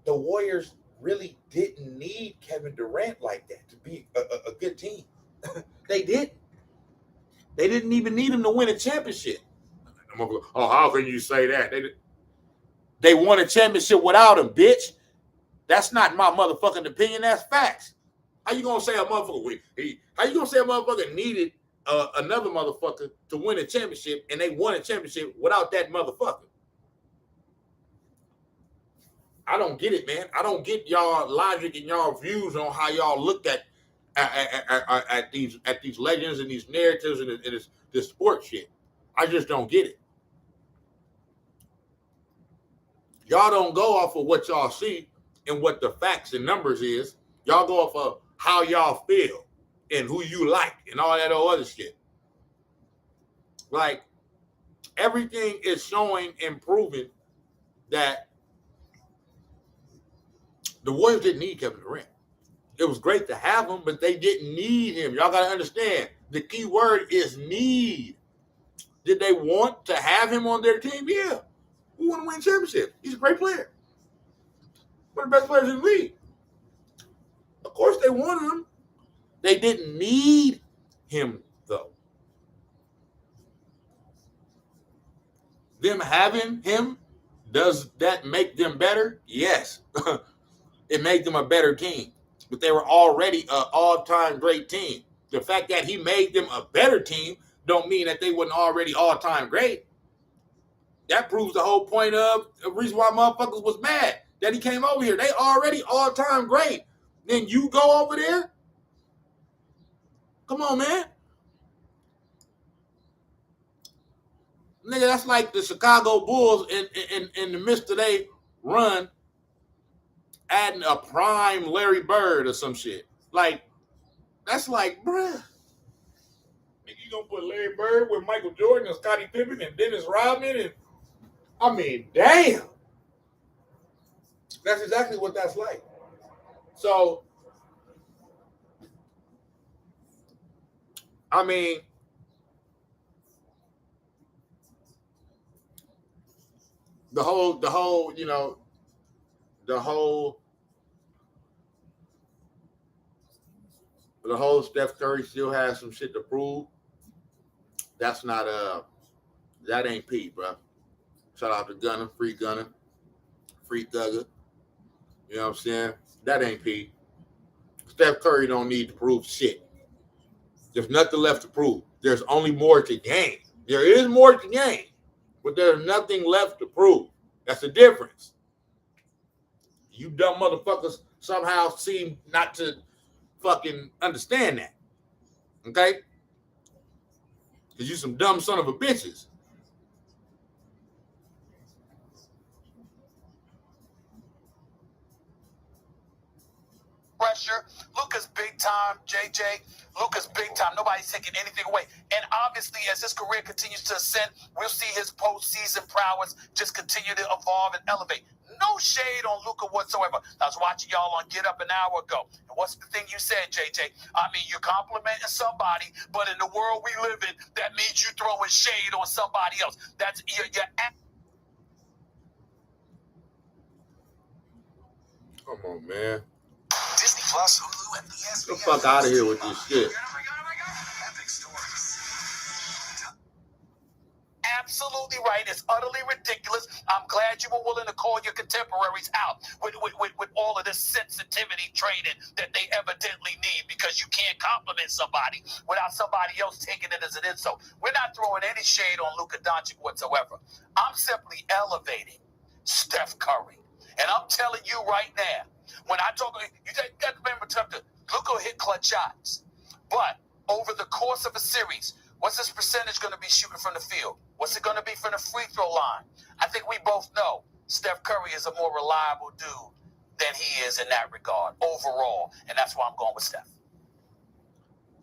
the Warriors really didn't need Kevin Durant like that to be a good team. They didn't. They didn't even need him to win a championship. Oh, how can you say that? They won a championship without him, bitch. That's not my motherfucking opinion. That's facts. How you gonna say a motherfucker? How you gonna say a motherfucker needed another motherfucker to win a championship, and they won a championship without that motherfucker? I don't get it, man. I don't get y'all logic and y'all views on how y'all looked at these legends and these narratives and this sports shit. I just don't get it. Y'all don't go off of what y'all see and what the facts and numbers is. Y'all go off of how y'all feel and who you like and all that other shit. Like, everything is showing and proving that the Warriors didn't need Kevin Durant. It was great to have him, but they didn't need him. Y'all got to understand, the key word is need. Did they want to have him on their team? Yeah. We want to win championships. He's a great player. One of the best players in the league. Of course they wanted him. They didn't need him, though. Them having him, does that make them better? Yes. It made them a better team. But they were already an all-time great team. The fact that he made them a better team don't mean that they weren't already all-time great. That proves the whole point of the reason why motherfuckers was mad that he came over here. They already all-time great. Then you go over there? Come on, man. Nigga, that's like the Chicago Bulls in the midst of their run adding a prime Larry Bird or some shit. Like, that's like, bruh. Nigga, you gonna put Larry Bird with Michael Jordan and Scottie Pippen and Dennis Rodman and I mean, damn. That's exactly what that's like. So, I mean, the whole, you know, the whole Steph Curry still has some shit to prove. That's not that ain't Pete, bro. Shout out to Gunner, free Thugger. You know what I'm saying? That ain't Pete. Steph Curry don't need to prove shit. There's nothing left to prove. There's only more to gain. There is more to gain, but there's nothing left to prove. That's the difference. You dumb motherfuckers somehow seem not to fucking understand that. Okay? Because you some dumb son of a bitches. Pressure. Luka's big time, JJ. Luka's big time. Nobody's taking anything away. And obviously, as his career continues to ascend, we'll see his postseason prowess just continue to evolve and elevate. No shade on Luka whatsoever. I was watching y'all on Get Up an hour ago. And what's the thing you said, JJ? I mean, you're complimenting somebody, but in the world we live in, that means you throwing shade on somebody else. That's you're Come on, man. Disney Plus, Hulu, and ESPN. Get the fuck out of here with this shit. Absolutely right. It's utterly ridiculous. I'm glad you were willing to call your contemporaries out with all of this sensitivity training that they evidently need, because you can't compliment somebody without somebody else taking it as an insult. We're not throwing any shade on Luka Doncic whatsoever. I'm simply elevating Steph Curry. And I'm telling you right now, when I talk, you got to remember, Luka hit clutch shots. But over the course of a series, what's this percentage going to be shooting from the field? What's it going to be from the free throw line? I think we both know Steph Curry is a more reliable dude than he is in that regard overall. And that's why I'm going with Steph.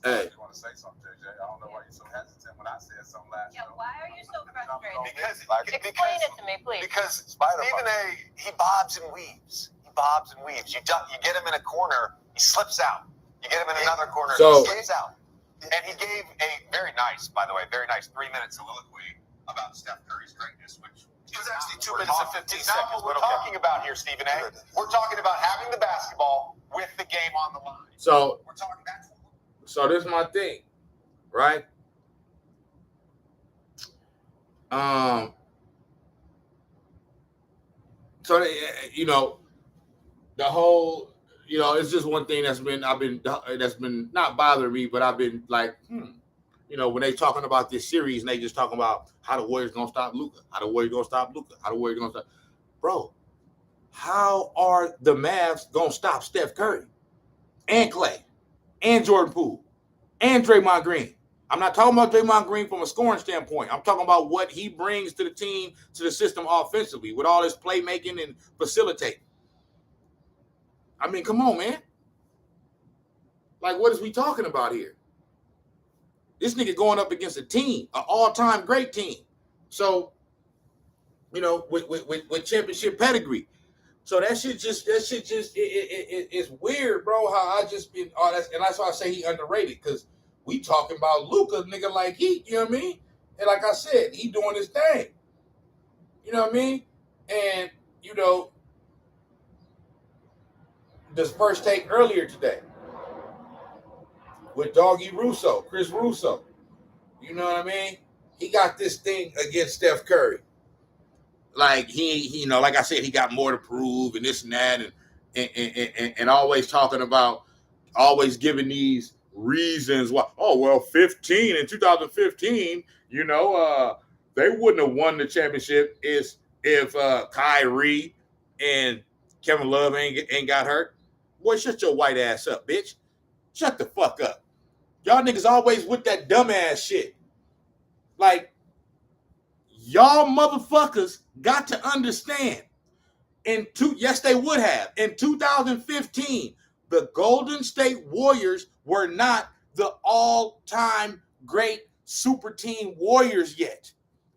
Hey. You want to say something, JJ? I don't know why you're so hesitant when I said something last show. Why are you so frustrated? Explain it to me, please. Because Stephen A, he bobs and weaves. You get him in a corner, He slips out. You get him in another corner. So- he slips out. And he gave a very nice, by the way, very nice 3 minutes soliloquy about Steph Curry's greatness, which it was actually 2 minutes and 15 seconds. Not what we're talking about here, Stephen A. We're talking about having the basketball with the game on the line. So We're talking that's this is my thing, right? So you know, the whole, you know, it's just one thing that's been not bothering me, but I've been like, you know, when they talking about this series and they just talking about how the Warriors gonna stop Luka, how the Warriors gonna stop Luka, how the Warriors gonna stop, bro. How are the Mavs gonna stop Steph Curry and Klay and Jordan Poole and Draymond Green? I'm not talking about Draymond Green from a scoring standpoint. I'm talking about what he brings to the team, to the system offensively, with all his playmaking and facilitating. I mean, come on, man. Like, what is we talking about here? This nigga going up against a team, an all-time great team. So, you know, with championship pedigree. So that shit just it's weird, bro. How I just been and that's why I say he underrated, because we talking about Luka, nigga, like he, you know what I mean? And like I said, he doing his thing. You know what I mean? And you know, this first take earlier today with Doggy Russo, Chris Russo. You know what I mean? He got this thing against Steph Curry. Like he you know, like I said, he got more to prove and this and that, and always talking about, always giving these reasons why. Oh well, 15 in 2015, you know, they wouldn't have won the championship if Kyrie and Kevin Love ain't got hurt. Boy, shut your white ass up, bitch. Shut the fuck up. Y'all niggas always with that dumbass shit. Like, y'all motherfuckers got to understand. Yes, they would have. In 2015, the Golden State Warriors were not the all-time great super team Warriors yet.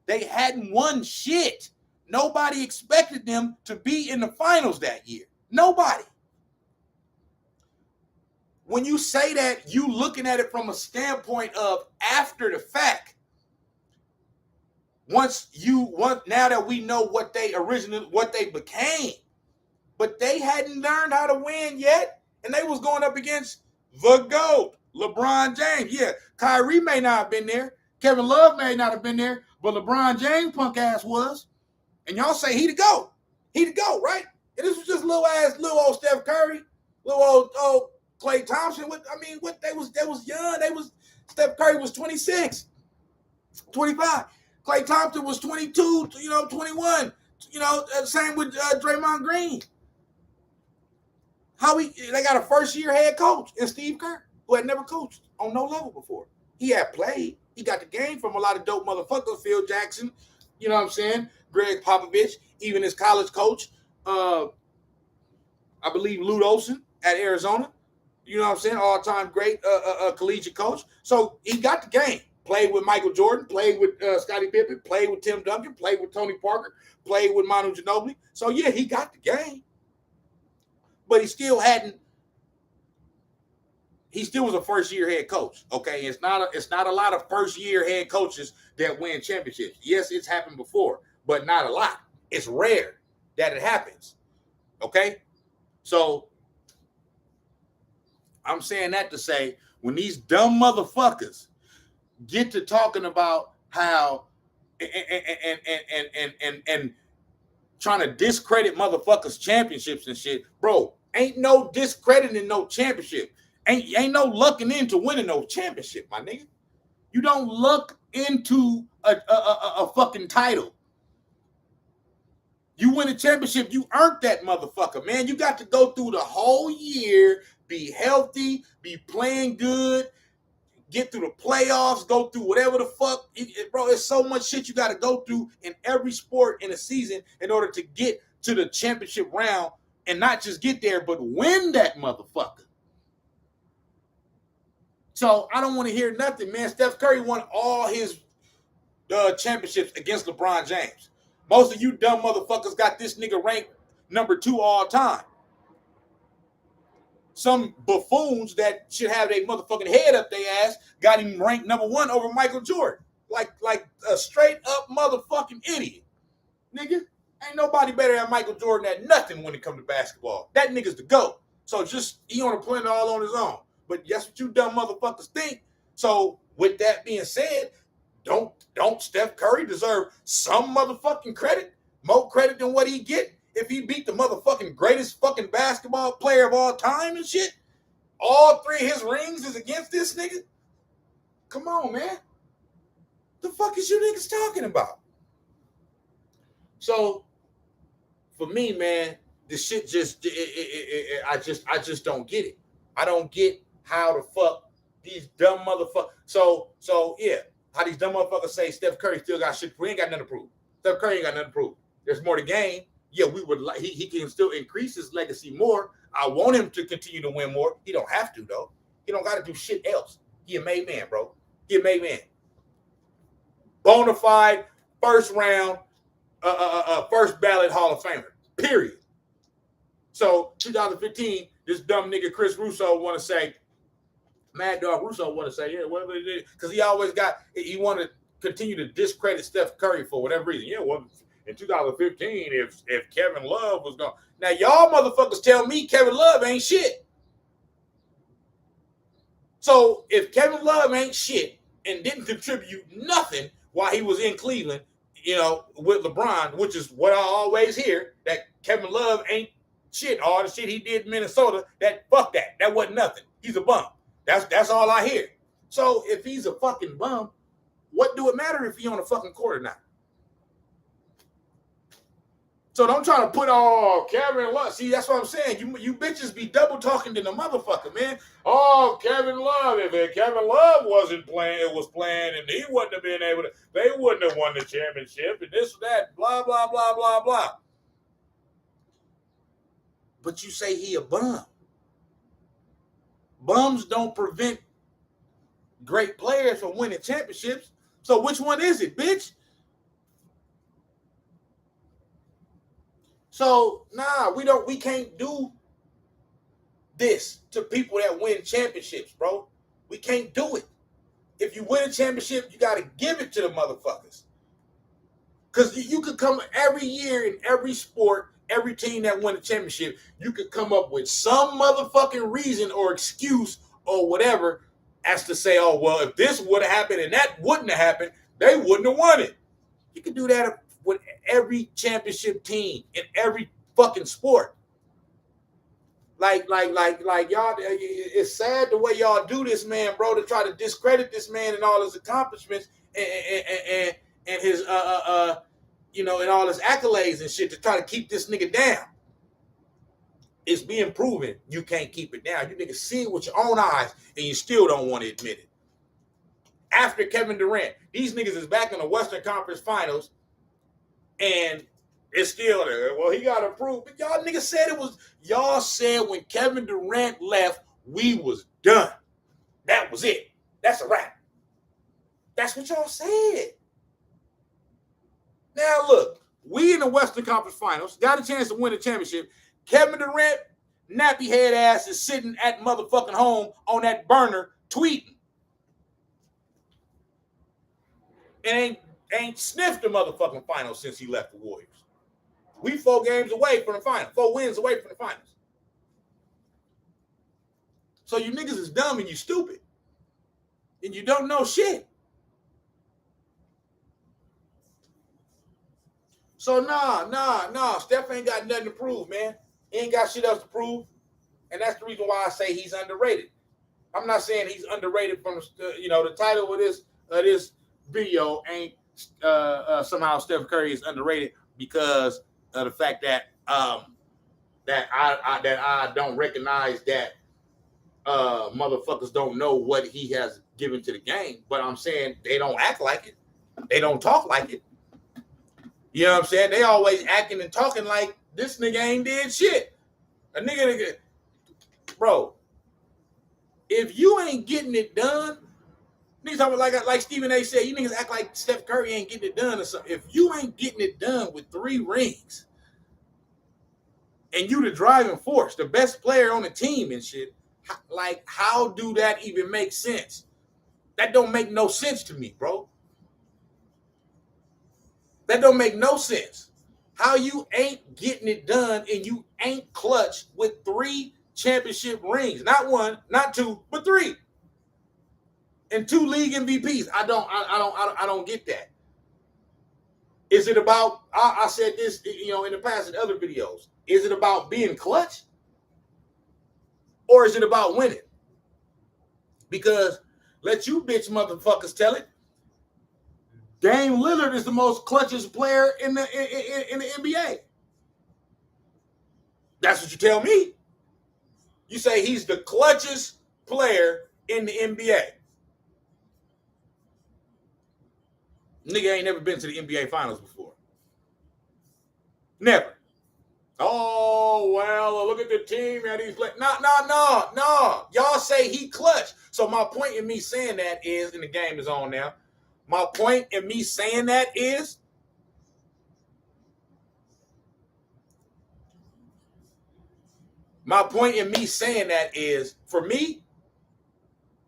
They hadn't won shit. Nobody expected them to be in the finals that year. Nobody. When you say that, you looking at it from a standpoint of after the fact. Now that we know what they became, but they hadn't learned how to win yet, and they was going up against the GOAT, LeBron James. Yeah, Kyrie may not have been there, Kevin Love may not have been there, but LeBron James punk ass was. And y'all say he the GOAT. He the GOAT, right? And this was just little old Steph Curry, little old Klay Thompson. They was young. Steph Curry was 26, 25. Klay Thompson was 22, 21. Same with Draymond Green. They got a first-year head coach in Steve Kerr, who had never coached on no level before. He had played. He got the game from a lot of dope motherfuckers. Phil Jackson, you know what I'm saying? Greg Popovich, even his college coach, I believe Lute Olson at Arizona. You know what I'm saying? All-time great collegiate coach. So he got the game. Played with Michael Jordan, played with Scottie Pippen, played with Tim Duncan, played with Tony Parker, played with Manu Ginobili. So yeah, he got the game. But he still was a first-year head coach. Okay, it's not a lot of first-year head coaches that win championships. Yes, it's happened before, but not a lot. It's rare that it happens. Okay? So I'm saying that to say, when these dumb motherfuckers get to talking about how and trying to discredit motherfuckers' championships and shit, bro, ain't no discrediting no championship. Ain't no lucking into winning no championship, my nigga. You don't luck into a fucking title. You win a championship, you earned that motherfucker, man. You got to go through the whole year, be healthy, be playing good, get through the playoffs, go through whatever the fuck. Bro, there's so much shit you got to go through in every sport in a season in order to get to the championship round, and not just get there, but win that motherfucker. So I don't want to hear nothing, man. Steph Curry won all his championships against LeBron James. Most of you dumb motherfuckers got this nigga ranked number 2 all time. some buffoons that should have their motherfucking head up their ass got him ranked #1 over Michael Jordan. Like a straight up motherfucking idiot. Nigga, ain't nobody better than Michael Jordan at nothing when it comes to basketball. That nigga's the GOAT. So just, he on a planet all on his own. But that's what you dumb motherfuckers think. So with that being said, don't Steph Curry deserve some motherfucking credit? More credit than what he get if he beat the motherfucking greatest fucking basketball player of all time and shit? All 3 of his rings is against this nigga? Come on, man. The fuck is you niggas talking about? So, for me, man, this shit just, I just don't get it. I don't get how the fuck these dumb motherfuckers. So yeah, how these dumb motherfuckers say Steph Curry still got shit. We ain't got nothing to prove. Steph Curry ain't got nothing to prove. There's more to gain. Yeah, we would like he can still increase his legacy more. I want him to continue to win more. He don't have to though. He don't got to do shit else. He a made man, bro. He a made man. Bona fide first round, first ballot Hall of Famer. Period. So 2015, this dumb nigga Chris Russo want to say, Mad Dog Russo want to say, yeah, whatever it is, because he want to continue to discredit Steph Curry for whatever reason. Yeah, well, in 2015, if Kevin Love was gone, now y'all motherfuckers tell me Kevin Love ain't shit. So if Kevin Love ain't shit and didn't contribute nothing while he was in Cleveland, you know, with LeBron, which is what I always hear, that Kevin Love ain't shit. All the shit he did in Minnesota, fuck that. That wasn't nothing. He's a bum. That's all I hear. So if he's a fucking bum, what do it matter if he on the fucking court or not? So don't try to put all Kevin Love. See, that's what I'm saying. You bitches be double talking to the motherfucker, man. Oh, Kevin Love. If Kevin Love wasn't playing, it was playing, and he wouldn't have been able to, they wouldn't have won the championship, and this, that, blah, blah, blah, blah, blah. But you say he a bum. Bums don't prevent great players from winning championships. So which one is it, bitch? So we can't do this to people that win championships, bro. We can't do it. If you win a championship, you gotta give it to the motherfuckers. Because you could come every year in every sport, every team that won a championship, you could come up with some motherfucking reason or excuse or whatever as to say, oh, well, if this would have happened and that wouldn't have happened, they wouldn't have won it. You could do that with every championship team in every fucking sport. Like y'all, it's sad the way y'all do this, man, bro, to try to discredit this man and all his accomplishments and his you know, and all his accolades and shit to try to keep this nigga down. It's being proven you can't keep it down. You niggas see it with your own eyes and you still don't want to admit it. After Kevin Durant, these niggas is back in the Western Conference Finals and it's still there. Well, he got to prove. But y'all niggas said y'all said when Kevin Durant left, we was done. That was it. That's a wrap. That's what y'all said. Now, look, we in the Western Conference Finals got a chance to win the championship. Kevin Durant, nappy head ass, is sitting at motherfucking home on that burner tweeting. And ain't sniffed the motherfucking finals since he left the Warriors. We 4 games away from the final, 4 wins away from the finals. So you niggas is dumb and you stupid. And you don't know shit. So nah. Steph ain't got nothing to prove, man. He ain't got shit else to prove. And that's the reason why I say he's underrated. I'm not saying he's underrated from, the title of this video ain't somehow Steph Curry is underrated because of the fact that I don't recognize that motherfuckers don't know what he has given to the game. But I'm saying they don't act like it. They don't talk like it. You know what I'm saying? They always acting and talking like this nigga ain't did shit. A nigga, bro, if you ain't getting it done, niggas talking like Stephen A said, you niggas act like Steph Curry ain't getting it done or something. If you ain't getting it done with 3 rings, and you the driving force, the best player on the team and shit, like, how do that even make sense? That don't make no sense to me, bro. That don't make no sense. How you ain't getting it done and you ain't clutch with 3 championship rings. Not 1, not 2, but 3. And 2 league MVPs. I don't get that. Is it about, I said this, in the past in other videos. Is it about being clutch? Or is it about winning? Because let you bitch motherfuckers tell it. Dame Lillard is the most clutchest player in the NBA. That's what you tell me. You say he's the clutchest player in the NBA. Nigga ain't never been to the NBA Finals before. Never. Oh, well, look at the team that he's playing. No. Y'all say he clutch. So my point in me saying that is, and the game is on now, my point in me saying that is, for me,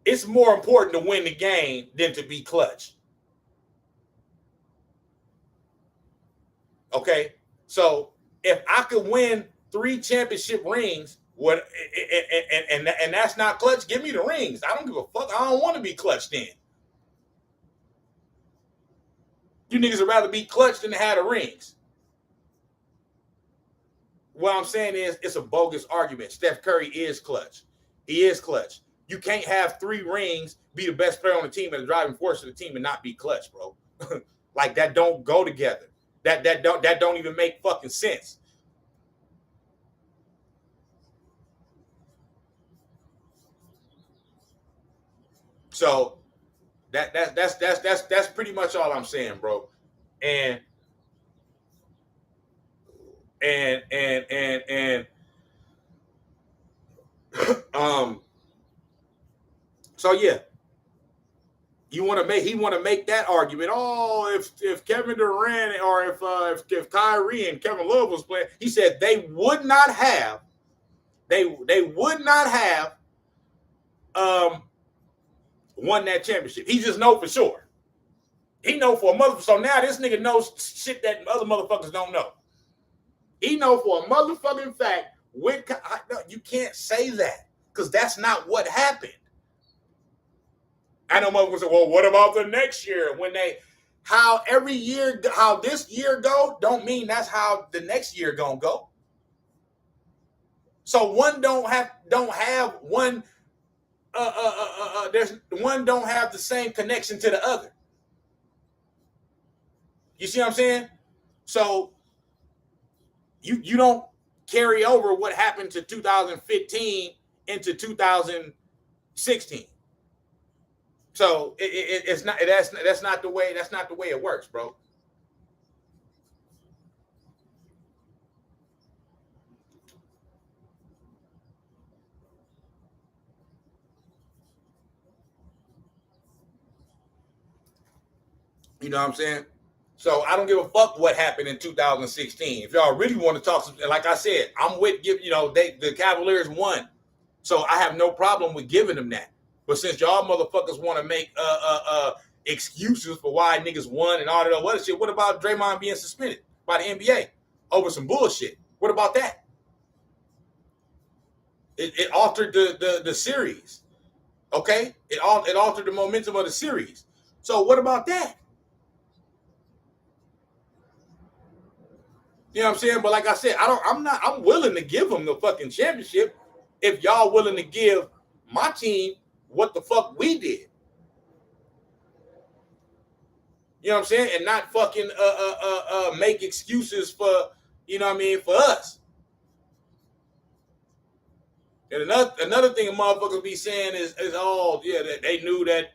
it's more important to win the game than to be clutch. Okay? So if I could win 3 championship rings, and that's not clutch, give me the rings. I don't give a fuck. I don't want to be clutch then. You niggas would rather be clutch than to have the rings. What I'm saying is, it's a bogus argument. Steph Curry is clutch. He is clutch. You can't have 3 rings, be the best player on the team and the driving force of the team and not be clutch, bro. Like, that don't go together. That don't even make fucking sense. So that's pretty much all I'm saying, bro. And so yeah, he want to make that argument. Oh, if Kevin Durant or if Kyrie and Kevin Love was playing, he said they would not have won that championship. He just know for sure. He know for a motherfucker. So now this nigga knows shit that other motherfuckers don't know. He know for a motherfucking fact. You can't say that because that's not what happened. I know motherfuckers say, well, what about the next year? How this year go don't mean that's how the next year gonna go. So one don't have one. There's one don't have the same connection to the other. You see what I'm saying? So you don't carry over what happened to 2015 into 2016. So it's not that's not the way it works, bro. You know what I'm saying? So I don't give a fuck what happened in 2016. If y'all really want to talk, like I said, I'm with the Cavaliers won, so I have no problem with giving them that. But since y'all motherfuckers want to make excuses for why niggas won and all that other shit, what about Draymond being suspended by the NBA over some bullshit? What about that? It altered the series. Okay, it altered the momentum of the series. So what about that? You know what I'm saying? But like I said, I'm willing to give them the fucking championship if y'all willing to give my team what the fuck we did. You know what I'm saying? And not fucking make excuses for, you know what I mean, for us. And another thing a motherfuckers be saying is oh yeah, that they knew that,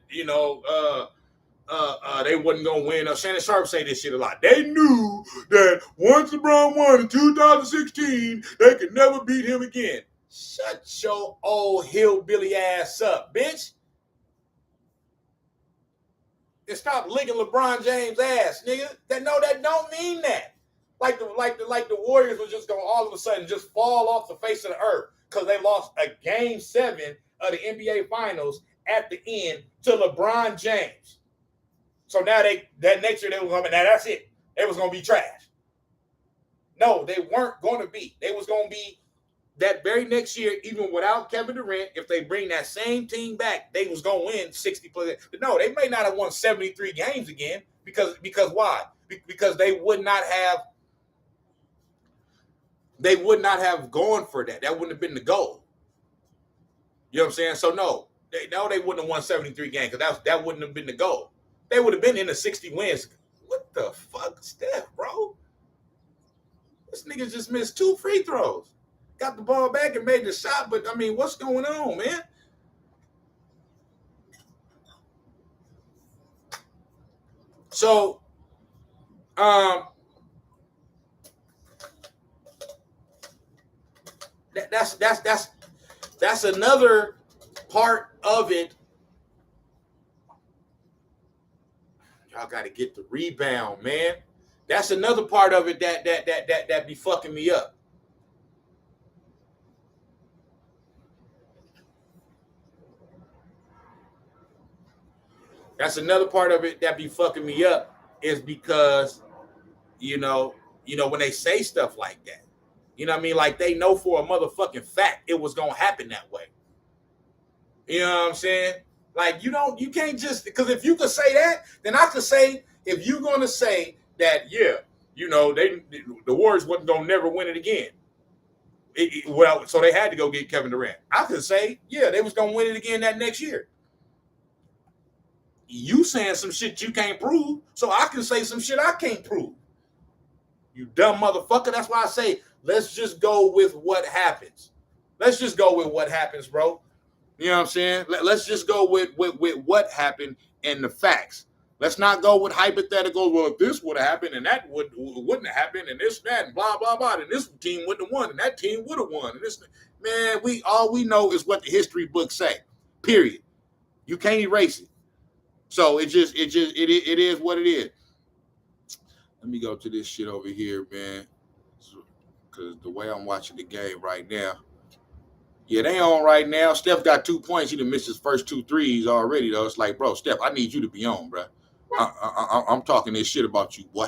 they wasn't gonna win. Shannon Sharp say this shit a lot. They knew that once LeBron won in 2016, they could never beat him again. Shut your old hillbilly ass up, bitch. And stop licking LeBron James' ass, nigga. That don't mean that. Like the Warriors was just gonna all of a sudden just fall off the face of the earth because they lost a game 7 of the NBA Finals at the end to LeBron James. So now that next year they were gonna, now that's it. They was gonna be trash. No, they weren't gonna be. They was gonna be that very next year, even without Kevin Durant. If they bring that same team back, they was gonna win 60 plus. But no, they may not have won 73 games again because why? Because they would not have gone for that. That wouldn't have been the goal. You know what I'm saying? So no, they wouldn't have won 73 games because that wouldn't have been the goal. They would have been in the 60 wins. What the fuck, Steph, bro? This nigga just missed 2 free throws. Got the ball back and made the shot, but I mean, what's going on, man? So, that's another part of it. Y'all got to get the rebound, man. That's another part of it that be fucking me up. That's another part of it that be fucking me up is because, you know, when they say stuff like that, you know what I mean? Like they know for a motherfucking fact it was going to happen that way. You know what I'm saying? Like you can't just, because if you could say that, then I could say, if you're going to say that, yeah, you know, the Warriors wasn't going to never win it again. Well, so they had to go get Kevin Durant. I could say, yeah, they was going to win it again that next year. You saying some shit you can't prove, so I can say some shit I can't prove. You dumb motherfucker. That's why I say, let's just go with what happens. Let's just go with what happens, bro. You know what I'm saying? Let's just go with what happened and the facts. Let's not go with hypotheticals. Well, if this would have happened and that wouldn't have happened and this, that, and blah, blah, blah, and this team wouldn't have won and that team would have won. And this, man, all we know is what the history books say. Period. You can't erase it. So it is what it is. Let me go to this shit over here, man. Because the way I'm watching the game right now, yeah, they on right now. Steph got 2 points. He done missed his first 2 threes already, though. It's like, bro, Steph, I need you to be on, bro. I'm talking this shit about you, boy.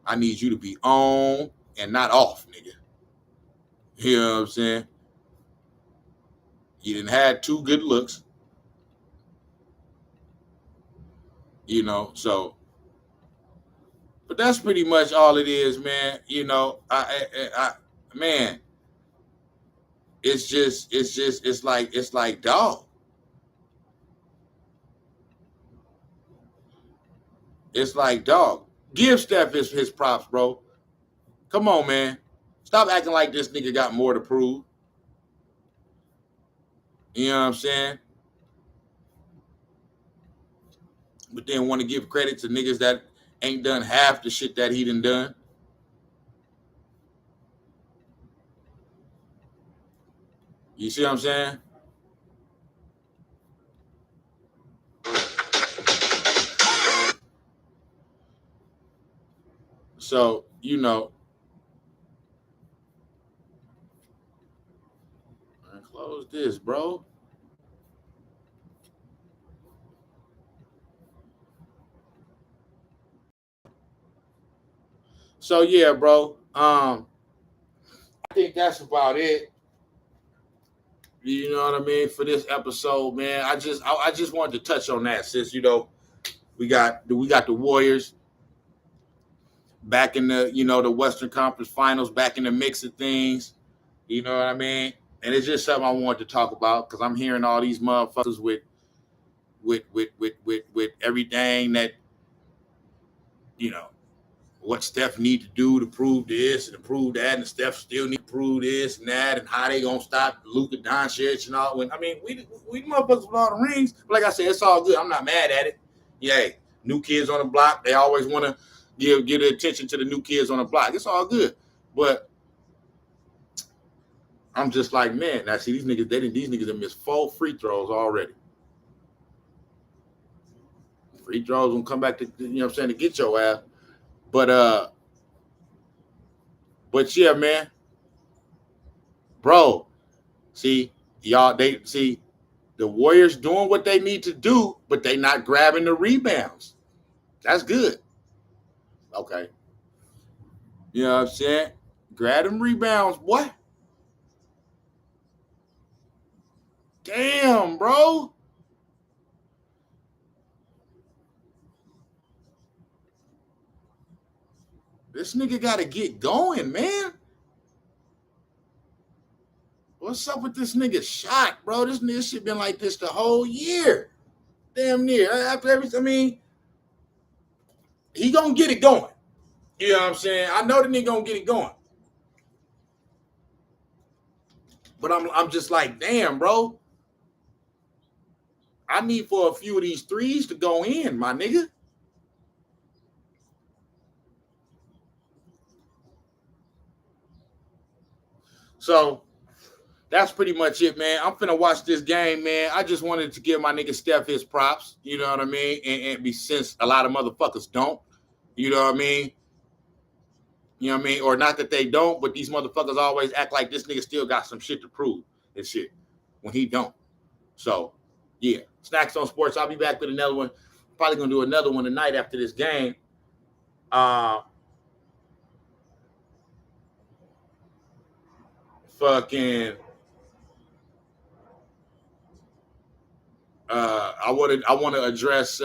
I need you to be on and not off, nigga. You know what I'm saying? You done had 2 good looks. You know, so, but that's pretty much all it is, man. You know, man, it's like, dog. It's like, dog. Give Steph his props, bro. Come on, man. Stop acting like this nigga got more to prove. You know what I'm saying? But then want to give credit to niggas that ain't done half the shit that he done. You see what I'm saying? So, you know, close this, bro. So yeah, bro. I think that's about it. You know what I mean, for this episode, man. I just wanted to touch on that, since, you know, we got the Warriors back in the, you know, the Western Conference Finals, back in the mix of things. You know what I mean? And it's just something I wanted to talk about, because I'm hearing all these motherfuckers with everything that, you know, what Steph need to do to prove this and to prove that, and Steph still need to prove this and that, and how they gonna stop Luka Doncic and all. I mean, we motherfuckers with all the rings. But like I said, it's all good. I'm not mad at it. Yeah, new kids on the block. They always want to give the attention to the new kids on the block. It's all good. But I'm just like, man, now see, these niggas have missed 4 free throws already. Free throws gonna come back to, you know what I'm saying, to get your ass. But But yeah, man. Bro, see, y'all, the Warriors doing what they need to do, but they not grabbing the rebounds. That's good. Okay. You know what I'm saying? Grab them rebounds, boy. Damn, bro. This nigga got to get going, man. What's up with this nigga shot, bro? This nigga shit been like this the whole year. Damn near. After everything, I mean, he gonna get it going. You know what I'm saying? I know the nigga gonna get it going. But I'm just like, damn, bro. I need for a few of these threes to go in, my nigga. So that's pretty much it, man. I'm finna watch this game, man. I just wanted to give my nigga Steph his props, you know what I mean? And since a lot of motherfuckers don't, you know what I mean? You know what I mean? Or not that they don't, but these motherfuckers always act like this nigga still got some shit to prove and shit when he don't. So, yeah. Snax on Sports. I'll be back with another one. Probably going to do another one tonight after this game. I want to address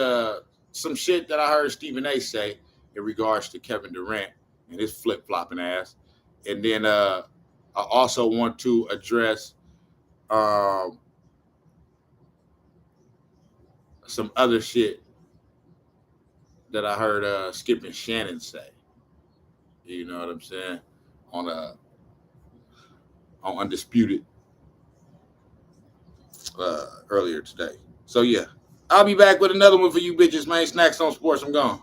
some shit that I heard Stephen A say in regards to Kevin Durant and his flip-flopping ass. And then I also want to address some other shit that I heard Skip and Shannon say. You know what I'm saying? On Undisputed earlier today. So yeah, I'll be back with another one for you bitches, man. Snax on Sports. I'm gone.